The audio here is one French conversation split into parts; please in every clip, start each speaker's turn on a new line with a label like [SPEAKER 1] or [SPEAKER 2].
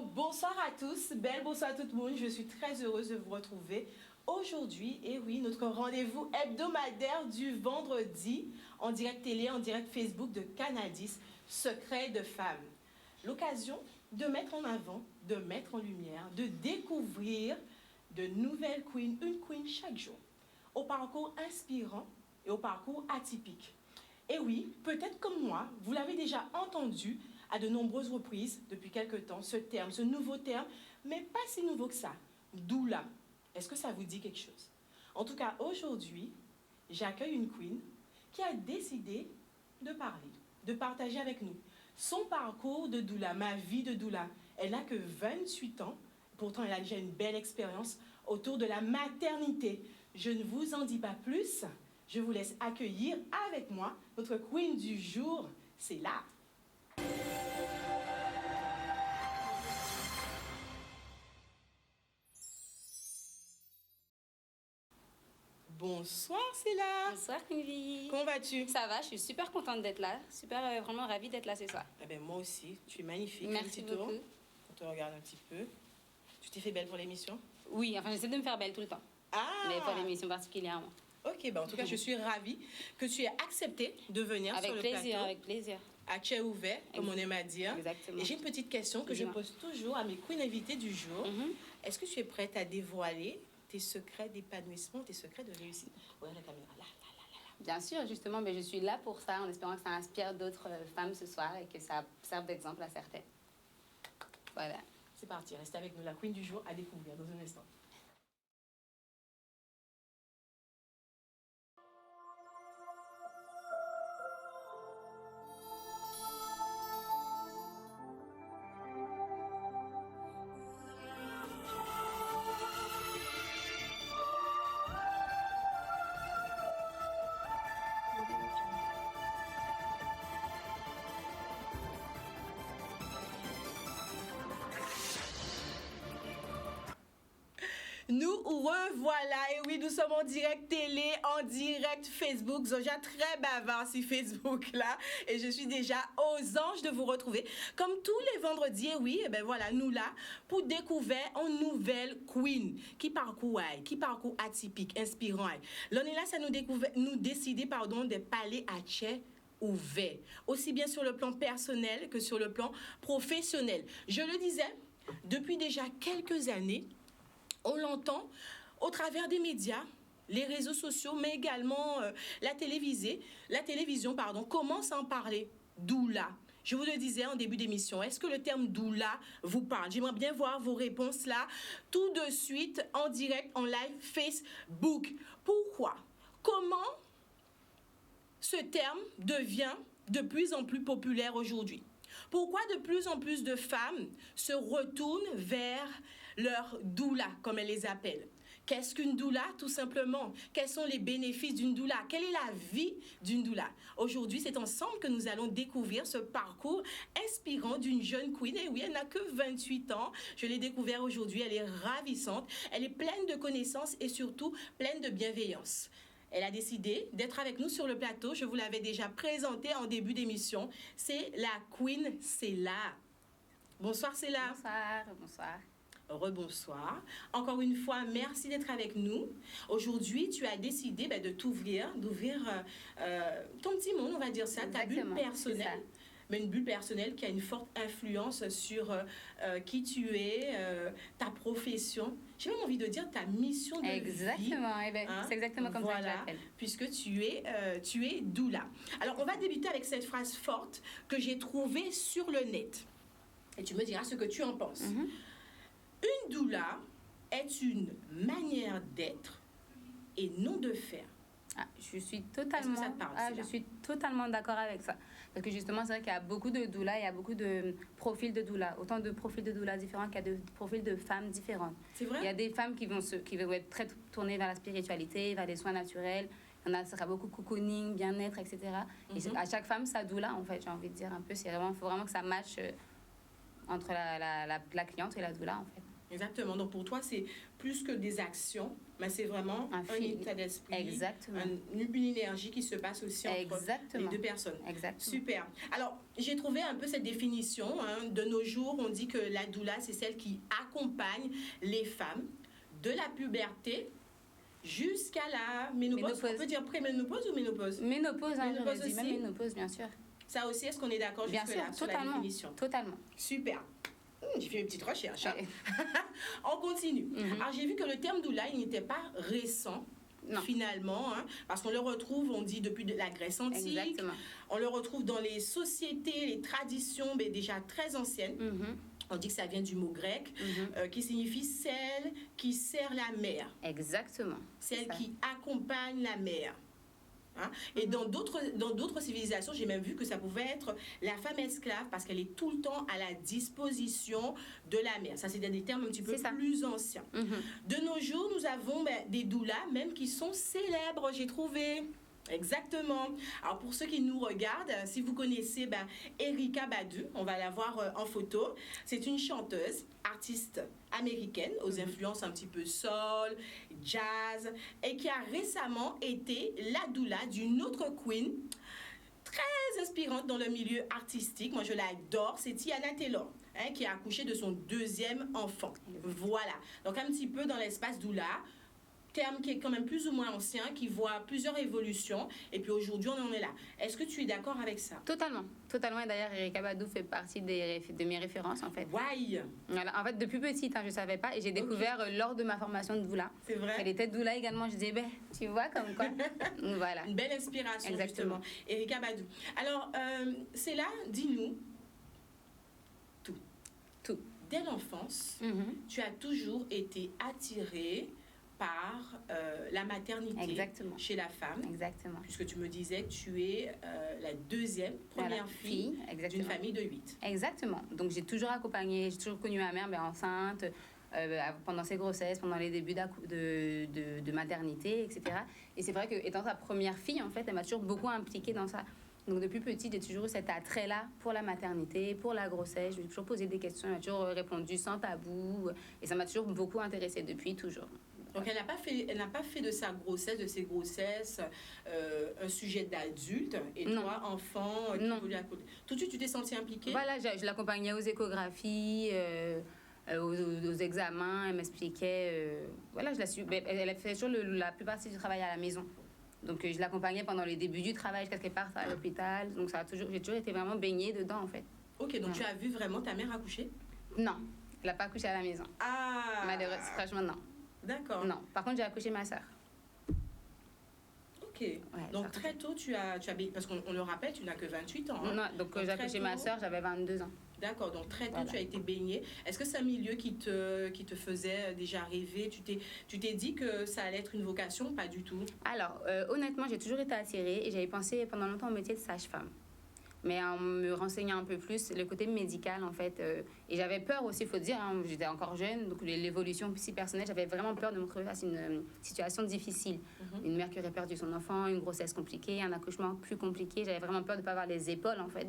[SPEAKER 1] bonsoir à tous, bonsoir à tout le monde, je suis très heureuse de vous retrouver aujourd'hui. Et oui, notre rendez-vous hebdomadaire du vendredi en direct télé, en direct Facebook de Canadis, Secret de femmes. L'occasion de mettre en avant, de mettre en lumière, de découvrir de nouvelles queens, une queen chaque jour, au parcours inspirant et au parcours atypique. Et oui, peut-être comme moi, vous l'avez déjà entendu à de nombreuses reprises depuis quelque temps, ce terme, ce nouveau terme, mais pas si nouveau que ça, doula. Est-ce que ça vous dit quelque chose? En tout cas, aujourd'hui, j'accueille une queen qui a décidé de parler, de partager avec nous son parcours de doula, ma vie de doula. Elle n'a que 28 ans, pourtant elle a déjà une belle expérience autour de la maternité. Je ne vous en dis pas plus. Je vous laisse accueillir avec moi notre queen du jour, c'est là. Bonsoir Céla.
[SPEAKER 2] Bonsoir Queen.
[SPEAKER 1] Comment vas-tu?
[SPEAKER 2] Ça va, je suis super contente d'être là. Vraiment ravie d'être là ce soir.
[SPEAKER 1] Eh ben, moi aussi, tu es magnifique.
[SPEAKER 2] Merci beaucoup.
[SPEAKER 1] On te regarde un petit peu. Tu t'es fait belle pour l'émission?
[SPEAKER 2] Oui, enfin j'essaie de me faire belle tout le temps.
[SPEAKER 1] Ah!
[SPEAKER 2] Mais pour l'émission particulièrement.
[SPEAKER 1] Ok, ben en tout cas, je suis ravie que tu aies accepté de venir sur le plateau.
[SPEAKER 2] Avec plaisir.
[SPEAKER 1] À chez ouvert, comme on aime à dire.
[SPEAKER 2] Exactement.
[SPEAKER 1] Et j'ai une petite question que je pose toujours à mes queens invitées du jour. Est-ce que tu es prête à dévoiler tes secrets d'épanouissement, tes secrets de réussite? Regarde la caméra, là.
[SPEAKER 2] Bien sûr, justement, mais je suis là pour ça, en espérant que ça inspire d'autres femmes ce soir et que ça serve d'exemple à certaines. Voilà.
[SPEAKER 1] C'est parti, restez avec nous, la queen du jour à découvrir dans un instant. Nous revoilà, et oui, nous sommes en direct télé, en direct Facebook. Zoja très bavard sur Facebook là, et je suis déjà aux anges de vous retrouver. Comme tous les vendredis, et oui, et ben voilà, nous là, pour découvrir une nouvelle queen qui parcourt atypique, inspirant. L'on est là, ça nous décider, de parler à Tché ouvert, aussi bien sur le plan personnel que sur le plan professionnel. Je le disais, depuis déjà quelques années, on l'entend au travers des médias, les réseaux sociaux, mais également la télévision commence à en parler. Doula. Je vous le disais en début d'émission, est-ce que le terme doula vous parle? J'aimerais bien voir vos réponses là, tout de suite, en direct, en live Facebook. Pourquoi? Comment ce terme devient de plus en plus populaire aujourd'hui? Pourquoi de plus en plus de femmes se retournent vers leur doula, comme elles les appellent? Qu'est-ce qu'une doula, tout simplement? Quels sont les bénéfices d'une doula? Quelle est la vie d'une doula? Aujourd'hui, c'est ensemble que nous allons découvrir ce parcours inspirant d'une jeune queen. Et oui, elle n'a que 28 ans. Je l'ai découvert aujourd'hui. Elle est ravissante. Elle est pleine de connaissances et surtout pleine de bienveillance. Elle a décidé d'être avec nous sur le plateau. Je vous l'avais déjà présenté en début d'émission. C'est la queen Céla. Bonsoir Céla.
[SPEAKER 2] Bonsoir.
[SPEAKER 1] Rebonsoir. Encore une fois, merci d'être avec nous. Aujourd'hui, tu as décidé de d'ouvrir ton petit monde, on va dire ça, ta bulle personnelle. Mais une bulle personnelle qui a une forte influence sur qui tu es, ta profession. J'ai même envie de dire ta mission de vie.
[SPEAKER 2] Exactement, c'est exactement comme ça que je l'appelle.
[SPEAKER 1] Puisque tu es doula. Alors, on va débuter avec cette phrase forte que j'ai trouvée sur le net. Et tu me diras ce que tu en penses. Une doula est une manière d'être et non de faire.
[SPEAKER 2] Je suis totalement,
[SPEAKER 1] ça te parle,
[SPEAKER 2] je suis totalement d'accord avec ça. Parce que justement, c'est vrai qu'il y a beaucoup de doulas, il y a beaucoup de profils de doulas. Autant de profils de doulas différents qu'il y a de profils de femmes différentes.
[SPEAKER 1] C'est vrai?
[SPEAKER 2] Il y a des femmes qui vont être très tournées vers la spiritualité, vers les soins naturels. Il y en a, ça sera beaucoup cocooning, bien-être, etc. Et à chaque femme, sa doula, en fait, j'ai envie de dire un peu. Il faut vraiment que ça matche entre la cliente et la doula, en fait.
[SPEAKER 1] Exactement. Donc pour toi, c'est plus que des actions, mais c'est vraiment un état d'esprit, une énergie qui se passe aussi entre les deux personnes.
[SPEAKER 2] Exactement.
[SPEAKER 1] Super. Alors, j'ai trouvé un peu cette définition. De nos jours, on dit que la doula, c'est celle qui accompagne les femmes de la puberté jusqu'à la ménopause. On peut dire pré-ménopause ou ménopause?
[SPEAKER 2] Ménopause, ménopause aussi. Même ménopause, bien sûr.
[SPEAKER 1] Ça aussi, est-ce qu'on est d'accord jusque-là sur la définition?
[SPEAKER 2] Totalement.
[SPEAKER 1] Super. J'ai fait mes petites recherches. On continue. Alors, j'ai vu que le terme doula, il n'était pas récent. Finalement, parce qu'on le retrouve, on dit, depuis la Grèce antique.
[SPEAKER 2] Exactement.
[SPEAKER 1] On le retrouve dans les sociétés, les traditions déjà très anciennes. On dit que ça vient du mot grec, qui signifie celle qui sert la mère.
[SPEAKER 2] Exactement.
[SPEAKER 1] Celle qui accompagne la mère. Et dans d'autres civilisations, j'ai même vu que ça pouvait être la femme esclave parce qu'elle est tout le temps à la disposition de la mère. Ça, c'est des termes un petit peu plus anciens. De nos jours, nous avons des doulas même qui sont célèbres, j'ai trouvé. Exactement. Alors pour ceux qui nous regardent, si vous connaissez Erykah Badu, on va la voir en photo. C'est une chanteuse, artiste américaine aux influences un petit peu soul, jazz, et qui a récemment été la doula d'une autre queen très inspirante dans le milieu artistique. Moi, je l'adore. C'est Teyana Taylor, qui a accouché de son deuxième enfant. Voilà. Donc un petit peu dans l'espace doula. Terme qui est quand même plus ou moins ancien, qui voit plusieurs évolutions, et puis aujourd'hui on en est là. Est-ce que tu es d'accord avec ça?
[SPEAKER 2] Totalement, et d'ailleurs Erykah Badu fait partie de mes références en fait.
[SPEAKER 1] Ouais.
[SPEAKER 2] Voilà, en fait depuis petite, je ne savais pas, et j'ai découvert lors de ma formation de doula. C'est vrai. Elle était doula également, je disais, tu vois comme quoi. Voilà.
[SPEAKER 1] Une belle inspiration. Exactement. Justement. Erykah Badu. Alors, c'est là, dis-nous, tout. Dès l'enfance, tu as toujours été attirée par la maternité chez la femme.
[SPEAKER 2] Exactement.
[SPEAKER 1] Puisque tu me disais que tu es la première fille d'une famille de 8.
[SPEAKER 2] Exactement. Donc j'ai toujours accompagné, j'ai toujours connu ma mère enceinte, pendant ses grossesses, pendant les débuts de maternité, etc. Et c'est vrai qu'étant sa première fille, en fait, elle m'a toujours beaucoup impliquée dans ça. Donc depuis petite, j'ai toujours eu cet attrait-là pour la maternité, pour la grossesse. Je lui ai toujours posé des questions, elle m'a toujours répondu sans tabou. Et ça m'a toujours beaucoup intéressée depuis, toujours.
[SPEAKER 1] Donc, elle n'a pas fait de sa grossesse, de ses grossesses, un sujet d'adulte. Et toi, enfant, tout de suite, tu t'es sentie impliquée?
[SPEAKER 2] Voilà, je l'accompagnais aux échographies, aux examens. Elle m'expliquait. Voilà, elle fait toujours la plupart du travail à la maison. Donc, je l'accompagnais pendant les débuts du travail, jusqu'à ce qu'elle parte à l'hôpital. Donc, j'ai toujours été vraiment baignée dedans, en fait.
[SPEAKER 1] Ok, donc tu as vu vraiment ta mère accoucher?
[SPEAKER 2] Non, elle n'a pas accouché à la maison.
[SPEAKER 1] Ah!
[SPEAKER 2] Malheureusement, franchement, non.
[SPEAKER 1] D'accord.
[SPEAKER 2] Non. Par contre, j'ai accouché ma sœur.
[SPEAKER 1] Ok. Ouais, donc très tôt, tu as parce qu'on le rappelle, tu n'as que 28 ans.
[SPEAKER 2] Non, donc j'ai accouché ma sœur, j'avais 22 ans.
[SPEAKER 1] D'accord, donc très tôt, tu as été baignée. Est-ce que c'est un milieu qui te faisait déjà rêver? Tu t'es dit que ça allait être une vocation? Pas du tout.
[SPEAKER 2] Alors, honnêtement, j'ai toujours été attirée et j'avais pensé pendant longtemps au métier de sage-femme. Mais en me renseignant un peu plus, le côté médical, en fait, et j'avais peur aussi, il faut dire, j'étais encore jeune, donc l'évolution aussi personnelle, j'avais vraiment peur de me retrouver face à une situation difficile. Une mère qui aurait perdu son enfant, une grossesse compliquée, un accouchement plus compliqué. J'avais vraiment peur de ne pas avoir les épaules, en fait,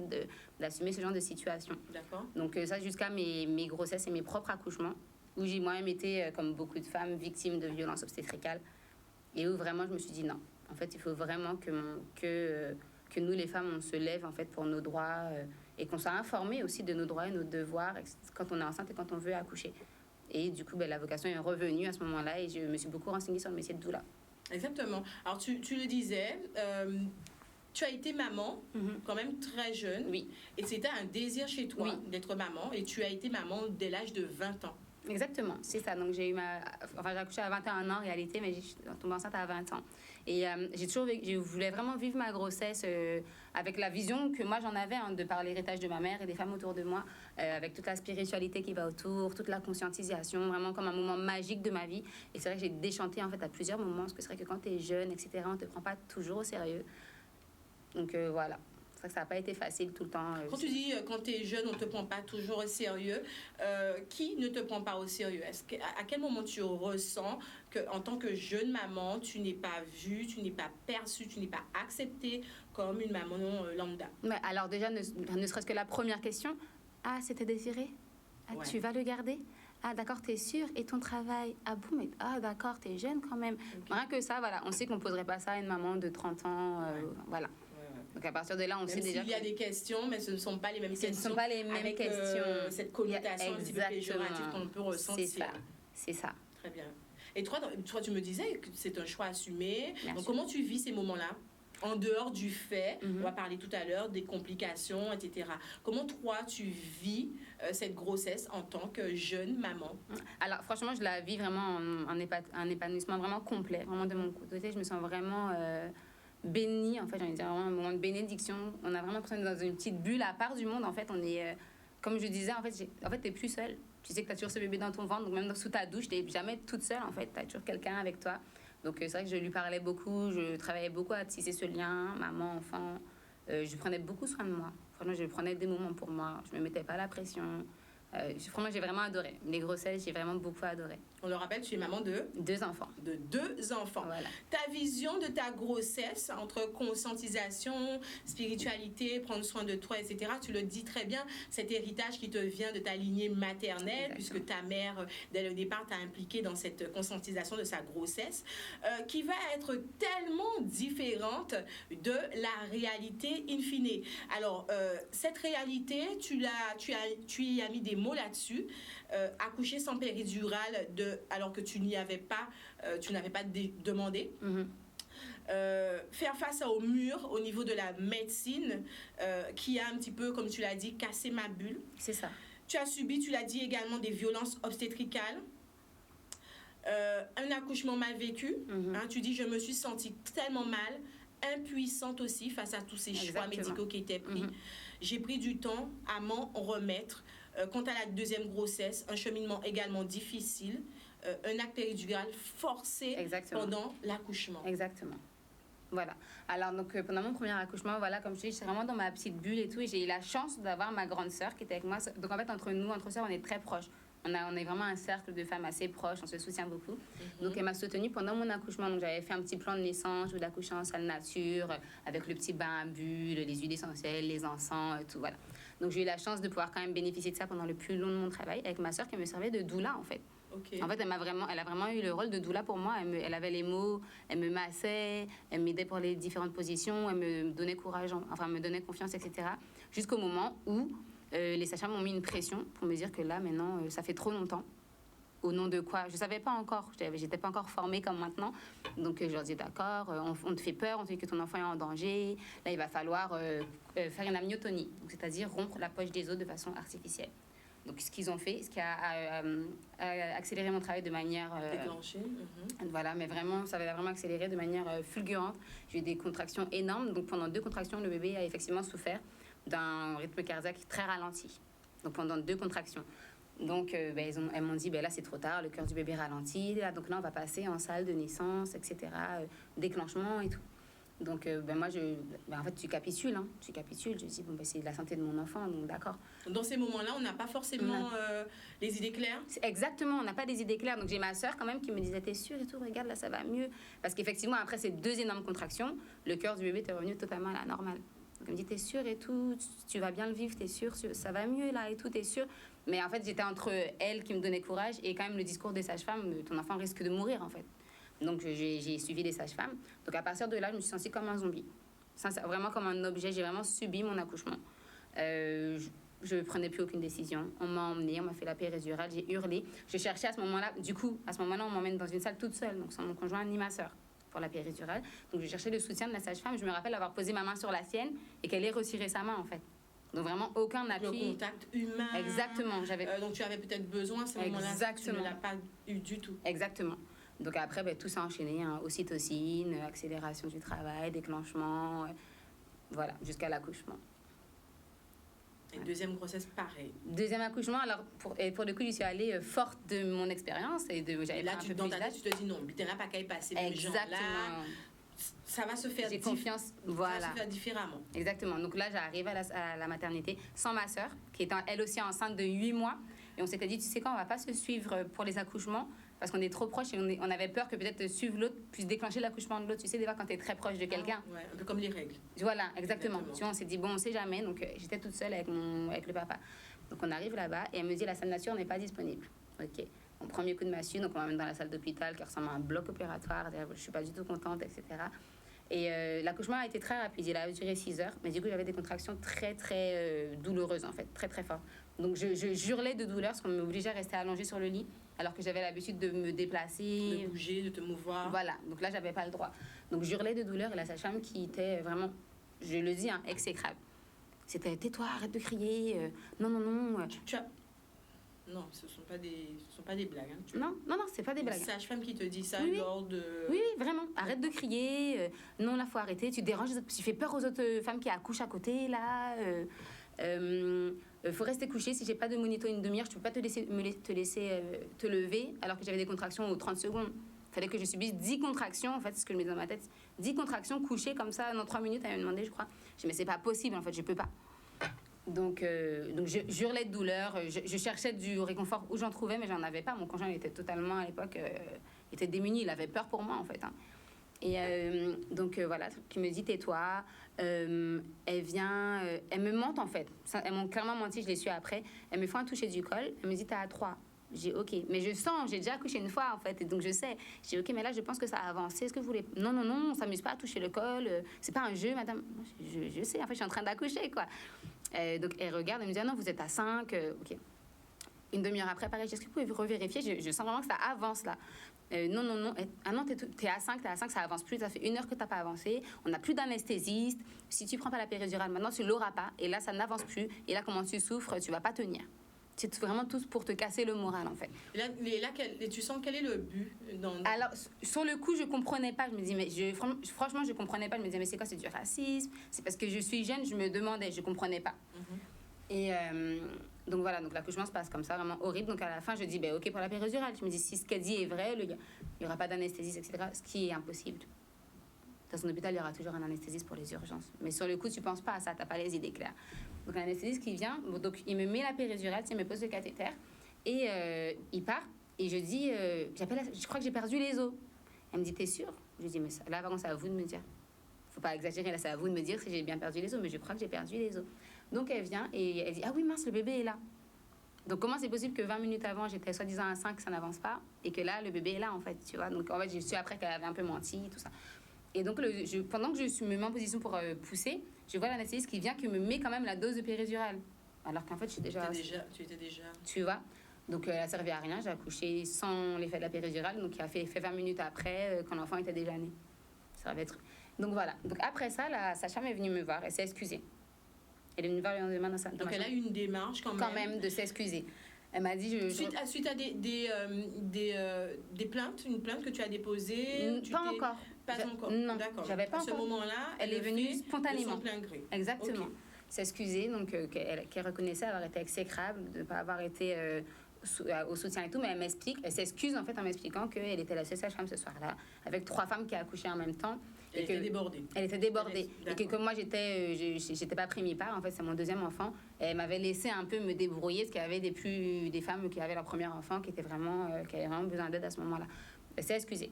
[SPEAKER 2] d'assumer ce genre de situation.
[SPEAKER 1] D'accord.
[SPEAKER 2] Donc ça, jusqu'à mes grossesses et mes propres accouchements, où j'ai moi-même été, comme beaucoup de femmes, victime de violences obstétricales, et où vraiment je me suis dit non. En fait, il faut vraiment que nous, les femmes, on se lève en fait pour nos droits et qu'on soit informés aussi de nos droits et nos devoirs quand on est enceinte et quand on veut accoucher. Et du coup, la vocation est revenue à ce moment-là et je me suis beaucoup renseignée sur le métier de doula.
[SPEAKER 1] Exactement. Alors, tu le disais, tu as été maman quand même très jeune.
[SPEAKER 2] Oui.
[SPEAKER 1] Et c'était un désir chez toi d'être maman et tu as été maman dès l'âge de 20 ans.
[SPEAKER 2] Exactement, c'est ça. Donc, j'ai accouché à 21 ans en réalité, mais je suis tombée enceinte à 20 ans. Et je voulais vraiment vivre ma grossesse avec la vision que moi j'en avais de par l'héritage de ma mère et des femmes autour de moi, avec toute la spiritualité qui va autour, toute la conscientisation, vraiment comme un moment magique de ma vie. Et c'est vrai que j'ai déchanté en fait à plusieurs moments, parce que c'est vrai que quand tu es jeune, etc., on ne te prend pas toujours au sérieux. Donc voilà. C'est vrai que ça n'a pas été facile tout le temps.
[SPEAKER 1] Quand tu dis quand tu es jeune, on ne te prend pas toujours au sérieux, qui ne te prend pas au sérieux? À quel moment tu ressens qu'en tant que jeune maman, tu n'es pas vue, tu n'es pas perçue, tu n'es pas acceptée comme une maman lambda?
[SPEAKER 2] Mais alors déjà, ne serait-ce que la première question, ah, c'était désiré? Ah, tu vas le garder? Ah, d'accord, t'es sûre? Et ton travail? Ah bon, mais ah, d'accord, t'es jeune quand même. Rien que ça, voilà, on sait qu'on ne poserait pas ça à une maman de 30 ans. Voilà. Donc à partir de là, on sait déjà.
[SPEAKER 1] Il y a des questions, mais ce ne sont pas les mêmes questions.
[SPEAKER 2] Ce ne sont pas les mêmes questions.
[SPEAKER 1] Cette connotation un petit peu péjorative qu'on peut ressentir.
[SPEAKER 2] C'est ça.
[SPEAKER 1] Très bien. Et toi, tu me disais que c'est un choix assumé.
[SPEAKER 2] Bien
[SPEAKER 1] Donc,
[SPEAKER 2] sûr.
[SPEAKER 1] comment tu vis ces moments-là? En dehors du fait, on va parler tout à l'heure des complications, etc. Comment toi, tu vis cette grossesse en tant que jeune maman?
[SPEAKER 2] Alors, franchement, je la vis vraiment un épanouissement vraiment complet. Vraiment, de mon côté, je me sens vraiment bénie, en fait, j'ai envie de dire, vraiment un moment de bénédiction. On a vraiment l'impression d'être dans une petite bulle à part du monde. En fait, on est, comme je disais, en fait, t'es plus seule. Tu sais que tu as toujours ce bébé dans ton ventre, donc même sous ta douche, tu n'es jamais toute seule, en fait. Tu as toujours quelqu'un avec toi. Donc, c'est vrai que je lui parlais beaucoup, je travaillais beaucoup à tisser ce lien, maman, enfant. Je prenais beaucoup soin de moi. Franchement, je prenais des moments pour moi. Je ne me mettais pas la pression. Franchement, j'ai vraiment adoré. Les grossesses, j'ai vraiment beaucoup adoré.
[SPEAKER 1] On le rappelle, tu es maman de
[SPEAKER 2] 2 enfants.
[SPEAKER 1] De 2 enfants.
[SPEAKER 2] Voilà.
[SPEAKER 1] Ta vision de ta grossesse, entre conscientisation, spiritualité, prendre soin de toi, etc., tu le dis très bien, cet héritage qui te vient de ta lignée maternelle, puisque ta mère, dès le départ, t'a impliqué dans cette conscientisation de sa grossesse, qui va être tellement différente de la réalité in fine. Alors, cette réalité, tu y as mis des mots là-dessus. Accoucher sans péridurale alors que tu n'avais pas demandé. Faire face au mur au niveau de la médecine qui a un petit peu, comme tu l'as dit, cassé ma bulle.
[SPEAKER 2] C'est ça.
[SPEAKER 1] Tu as subi, tu l'as dit également, des violences obstétricales. Un accouchement mal vécu. Tu dis, je me suis sentie tellement mal, impuissante aussi face à tous ces choix médicaux qui étaient pris. J'ai pris du temps à m'en remettre. Quant à la deuxième grossesse, un cheminement également difficile, un acte péridural forcé pendant l'accouchement.
[SPEAKER 2] Exactement. Voilà. Alors, donc, pendant mon premier accouchement, voilà, comme je dis, j'étais vraiment dans ma petite bulle et tout. Et j'ai eu la chance d'avoir ma grande sœur qui était avec moi. Donc, en fait, entre sœurs, on est très proches. On est vraiment un cercle de femmes assez proches, on se soutient beaucoup. Donc, elle m'a soutenue pendant mon accouchement. Donc, j'avais fait un petit plan de naissance, je voulais accoucher en salle nature, avec le petit bain à bulles, les huiles essentielles, les encens, tout, voilà. Donc, j'ai eu la chance de pouvoir quand même bénéficier de ça pendant le plus long de mon travail avec ma sœur qui me servait de doula, en fait. En fait, elle a vraiment eu le rôle de doula pour moi. Elle avait les mots, elle me massait, elle m'aidait pour les différentes positions, elle me donnait courage, me donnait confiance, etc. Jusqu'au moment où les sages-femmes m'ont mis une pression pour me dire que là, maintenant, ça fait trop longtemps. Au nom de quoi? Je ne savais pas encore. J'étais pas encore formée comme maintenant. Donc, je leur dis, d'accord, on te fait peur, on te dit que ton enfant est en danger. Là, il va falloir faire une amniotonie, c'est-à-dire rompre la poche des os de façon artificielle. Donc, ce qu'ils ont fait, ce qui a accéléré mon travail de manière...
[SPEAKER 1] déclenchée.
[SPEAKER 2] Voilà, mais vraiment, ça va vraiment accélérer de manière fulgurante. J'ai eu des contractions énormes. Donc, pendant 2 contractions, le bébé a effectivement souffert d'un rythme cardiaque très ralenti. Donc, pendant 2 contractions. Donc, elles m'ont dit, là, c'est trop tard, le cœur du bébé ralentit. Là, donc là, on va passer en salle de naissance, etc. Déclenchement et tout. Donc, moi, en fait, tu capitules. Tu capitules. Je dis, c'est la santé de mon enfant, donc d'accord.
[SPEAKER 1] Dans ces moments-là, on n'a pas forcément les idées claires.
[SPEAKER 2] Exactement, on n'a pas des idées claires. Donc, j'ai ma sœur quand même qui me disait, t'es sûre et tout, regarde, là, ça va mieux. Parce qu'effectivement, après ces 2 énormes contractions, le cœur du bébé est revenu totalement à la normale. Donc, elle me dit, t'es sûre et tout, tu vas bien le vivre, t'es sûre, ça va mieux là et tout, t'es sûre. Mais en fait, j'étais entre elle qui me donnait courage et quand même le discours des sages-femmes, ton enfant risque de mourir en fait. Donc, j'ai suivi les sages-femmes. Donc, à partir de là, je me suis sentie comme un zombie. Vraiment comme un objet. J'ai vraiment subi mon accouchement. Je ne prenais plus aucune décision. On m'a emmenée, on m'a fait la péridurale, j'ai hurlé. Je cherchais à ce moment-là, on m'emmène dans une salle toute seule, donc sans mon conjoint ni ma sœur, pour la péridurale. Donc, je cherchais le soutien de la sage-femme. Je me rappelle avoir posé ma main sur la sienne et qu'elle ait retiré sa main en fait. Donc, vraiment aucun appui.
[SPEAKER 1] Le contact humain.
[SPEAKER 2] Exactement.
[SPEAKER 1] Donc, tu avais peut-être besoin à ce moment-là. Tu ne l'as pas eu du tout.
[SPEAKER 2] Exactement. Donc après, tout s'est enchaîné, ocytocine, accélération du travail, déclenchement, voilà, jusqu'à l'accouchement.
[SPEAKER 1] Et deuxième grossesse, pareil.
[SPEAKER 2] Deuxième accouchement, alors pour le coup, je suis allée forte de mon expérience. Et
[SPEAKER 1] là, dans ta tête, tu te dis non, tu n'as pas qu'à y passer.
[SPEAKER 2] Exactement.
[SPEAKER 1] Ça va se faire.
[SPEAKER 2] J'ai confiance, voilà.
[SPEAKER 1] Ça va se faire différemment.
[SPEAKER 2] Exactement. Donc là, j'arrive à la maternité sans ma sœur, qui est elle aussi enceinte de 8 mois. Et on s'était dit, tu sais quoi, on ne va pas se suivre pour les accouchements, parce qu'on est trop proches et on avait peur que peut-être suivre l'autre puisse déclencher l'accouchement de l'autre. Tu sais, des fois, quand tu es très proche de quelqu'un.
[SPEAKER 1] Ouais, un peu comme les règles.
[SPEAKER 2] Voilà, exactement. Tu vois, on s'est dit, on ne sait jamais. Donc, j'étais toute seule avec le papa. Donc, on arrive là-bas et elle me dit, la salle nature n'est pas disponible. OK. Mon premier coup de massue, donc on m'amène dans la salle d'hôpital qui ressemble à un bloc opératoire. Je ne suis pas du tout contente, etc. Et l'accouchement a été très rapide. Il a duré 6 heures. Mais du coup, j'avais des contractions très, très douloureuses, en fait. Très, très fortes. Donc, je hurlais de douleur parce qu'on m'obligeait à rester allongée sur le lit alors que j'avais l'habitude de me déplacer.
[SPEAKER 1] De bouger, de te mouvoir.
[SPEAKER 2] Voilà. Donc là, j'avais pas le droit. Donc, je hurlais de douleur et la sage-femme qui était vraiment, je le dis, exécrable. C'était tais-toi, arrête de crier. Non, non, non.
[SPEAKER 1] Tu as... Non, ce ne sont pas des blagues. Hein.
[SPEAKER 2] Non, c'est pas des blagues.
[SPEAKER 1] C'est la sage-femme qui te dit ça
[SPEAKER 2] Oui,
[SPEAKER 1] lors de...
[SPEAKER 2] Oui, vraiment. Arrête de crier. Non, là, faut arrêter. Tu déranges, tu fais peur aux autres femmes qui accouchent à côté, là. Faut rester couché. Si j'ai pas de monito une demi-heure, je peux pas te laisser te lever alors que j'avais des contractions aux 30 secondes. Fallait que je subisse 10 contractions, en fait, c'est ce que je me dis dans ma tête. 10 contractions couchées comme ça dans 3 minutes, elle m'a demandé, je crois. Je dis, mais c'est pas possible, en fait, je peux pas. Donc je hurlais de douleur, je cherchais du réconfort où j'en trouvais, mais j'en avais pas. Mon conjoint était totalement, à l'époque, était démuni, il avait peur pour moi, en fait. Hein. Et donc voilà, qui me dit tais-toi. Elle vient, elle me mente, en fait. Elles m'ont clairement menti, je l'ai su après. Elle me fait un toucher du col, elle me dit t'es à 3. J'ai OK, mais je sens, j'ai déjà accouché une fois, en fait, et donc je sais. J'ai OK, mais là, je pense que ça a avancé. Est-ce que vous voulez... Non, non, non, on s'amuse pas à toucher le col. C'est pas un jeu, madame. Je sais, en fait, je suis en train d'accoucher, quoi. Donc, elle regarde, elle me dit, ah non, vous êtes à 5. OK. Une demi-heure après, pareil, est-ce que vous pouvez revérifier? Je sens vraiment que ça avance, là. Non, non, non. Ah non, t'es à 5, ça avance plus. Ça fait 1 heure que t'as pas avancé. On n'a plus d'anesthésiste. Si tu prends pas la péridurale, maintenant, tu l'auras pas. Et là, ça n'avance plus. Et là, comment tu souffres, tu vas pas tenir. C'est vraiment tout pour te casser le moral, en fait.
[SPEAKER 1] Et là tu sens quel est le but
[SPEAKER 2] Alors, sur le coup, je comprenais pas. Je me dis, mais franchement, je comprenais pas. Je me disais, mais c'est quoi? C'est du racisme? C'est parce que je suis jeune, je me demandais, je comprenais pas. Et donc voilà, donc l'accouchement se passe comme ça, vraiment horrible. Donc à la fin, je dis, ben, OK pour la péridurale. Je me dis, si ce qu'elle dit est vrai, il n'y aura pas d'anesthésiste, etc. Ce qui est impossible. Dans son hôpital, il y aura toujours un anesthésiste pour les urgences. Mais sur le coup, tu penses pas à ça, tu n'as pas les idées claires. Donc l'anesthésiste qui vient, donc il me met la péridurale, il me pose le cathéter, et il part, et je dis, je crois que j'ai perdu les os. Elle me dit, t'es sûre? Je dis, mais ça, là, avant, c'est à vous de me dire. Faut pas exagérer, là, c'est à vous de me dire si j'ai bien perdu les os, mais je crois que j'ai perdu les os. Donc elle vient, et elle dit, ah oui, mince, le bébé est là. Donc comment c'est possible que 20 minutes avant, j'étais soi-disant à 5, ça n'avance pas, et que là, le bébé est là, en fait, tu vois. Donc en fait, j'ai su après qu'elle avait un peu menti, tout ça. Et donc, pendant que je me mets en position pour pousser, je vois l'anesthésiste qui vient, qui me met quand même la dose de péridurale. Alors qu'en fait, je suis déjà...
[SPEAKER 1] Tu étais déjà...
[SPEAKER 2] Tu vois. Donc, elle n'a servi à rien. J'ai accouché sans l'effet de la péridurale. Donc, il a fait 20 minutes après, quand l'enfant était déjà né. Ça va être... Donc, voilà. Donc, après ça, la sage-femme est venue me voir. Elle s'est excusée. Elle est venue voir le lendemain dans sa...
[SPEAKER 1] Donc, elle a eu une démarche quand même
[SPEAKER 2] de s'excuser. Elle m'a dit...
[SPEAKER 1] Suite à des plaintes, une plainte que tu as déposée...
[SPEAKER 2] Pas encore.
[SPEAKER 1] Pas encore.
[SPEAKER 2] Non,
[SPEAKER 1] d'accord.
[SPEAKER 2] j'avais pas
[SPEAKER 1] à ce moment-là,
[SPEAKER 2] elle est venue spontanément.
[SPEAKER 1] De son plein gré.
[SPEAKER 2] Exactement.
[SPEAKER 1] Okay.
[SPEAKER 2] S'excuser, donc qu'elle reconnaissait avoir été exécrable, de ne pas avoir été au soutien et tout, mais elle s'excuse en fait en m'expliquant qu'elle était la seule sage-femme ce soir-là, avec 3 femmes qui accouchaient en même temps.
[SPEAKER 1] Elle était débordée.
[SPEAKER 2] Elle était débordée. Et que comme moi, j'étais pas primipare, en fait, c'est mon deuxième enfant. Elle m'avait laissé un peu me débrouiller, parce qu'il y avait des femmes qui avaient leur premier enfant, qui avaient vraiment besoin d'aide à ce moment-là. Elle s'est excusée.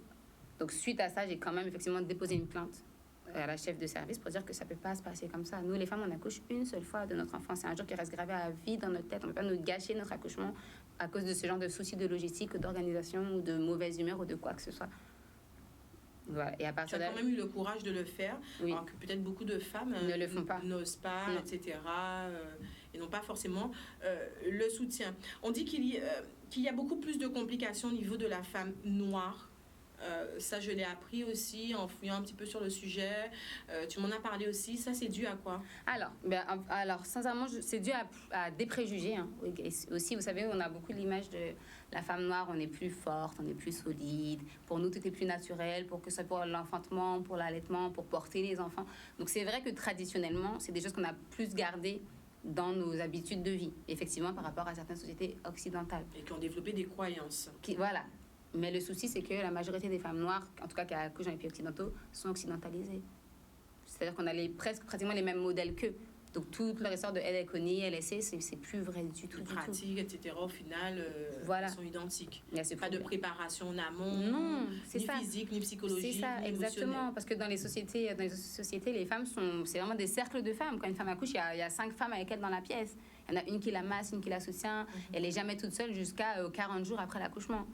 [SPEAKER 2] Donc, suite à ça, j'ai quand même effectivement déposé une plainte à la chef de service pour dire que ça ne peut pas se passer comme ça. Nous, les femmes, on accouche une seule fois de notre enfant. C'est un jour qui reste gravé à vie dans notre tête. On ne peut pas nous gâcher notre accouchement à cause de ce genre de soucis de logistique, d'organisation ou de mauvaise humeur ou de quoi que ce soit. Voilà. Et à partir
[SPEAKER 1] tu as quand même eu le courage de le faire,
[SPEAKER 2] oui.
[SPEAKER 1] Alors que peut-être beaucoup de femmes
[SPEAKER 2] ne le font pas,
[SPEAKER 1] n'osent pas, etc. Et n'ont pas forcément le soutien. On dit qu'il y a beaucoup plus de complications au niveau de la femme noire. Ça, je l'ai appris aussi en fouillant un petit peu sur le sujet. Tu m'en as parlé aussi. Ça, c'est dû à quoi?
[SPEAKER 2] Alors sincèrement, c'est dû à des préjugés. Hein. Aussi, vous savez, on a beaucoup l'image de la femme noire. On est plus forte, on est plus solide. Pour nous, tout est plus naturel, pour que ce soit pour l'enfantement, pour l'allaitement, pour porter les enfants. Donc, c'est vrai que traditionnellement, c'est des choses qu'on a plus gardées dans nos habitudes de vie, effectivement, par rapport à certaines sociétés occidentales.
[SPEAKER 1] Et qui ont développé des croyances.
[SPEAKER 2] Voilà. Mais le souci, c'est que la majorité des femmes noires, en tout cas qui accouchent dans les pays occidentaux, sont occidentalisées. C'est-à-dire qu'on a pratiquement les mêmes modèles qu'eux. Donc, toute leur histoire de Elle Connie, LSC, c'est plus vrai du tout.
[SPEAKER 1] Les pratiques, etc., au final, sont identiques. Il n'y a pas de préparation en amont.
[SPEAKER 2] Non, c'est
[SPEAKER 1] ni
[SPEAKER 2] ça.
[SPEAKER 1] Ni physique, ni psychologique,
[SPEAKER 2] c'est ça,
[SPEAKER 1] ni
[SPEAKER 2] exactement. Parce que dans les sociétés, les femmes c'est vraiment des cercles de femmes. Quand une femme accouche, il y a 5 femmes avec elle dans la pièce. Il y en a une qui la masse, une qui la soutient. Elle n'est jamais toute seule jusqu'à 40 jours après l'accouchement.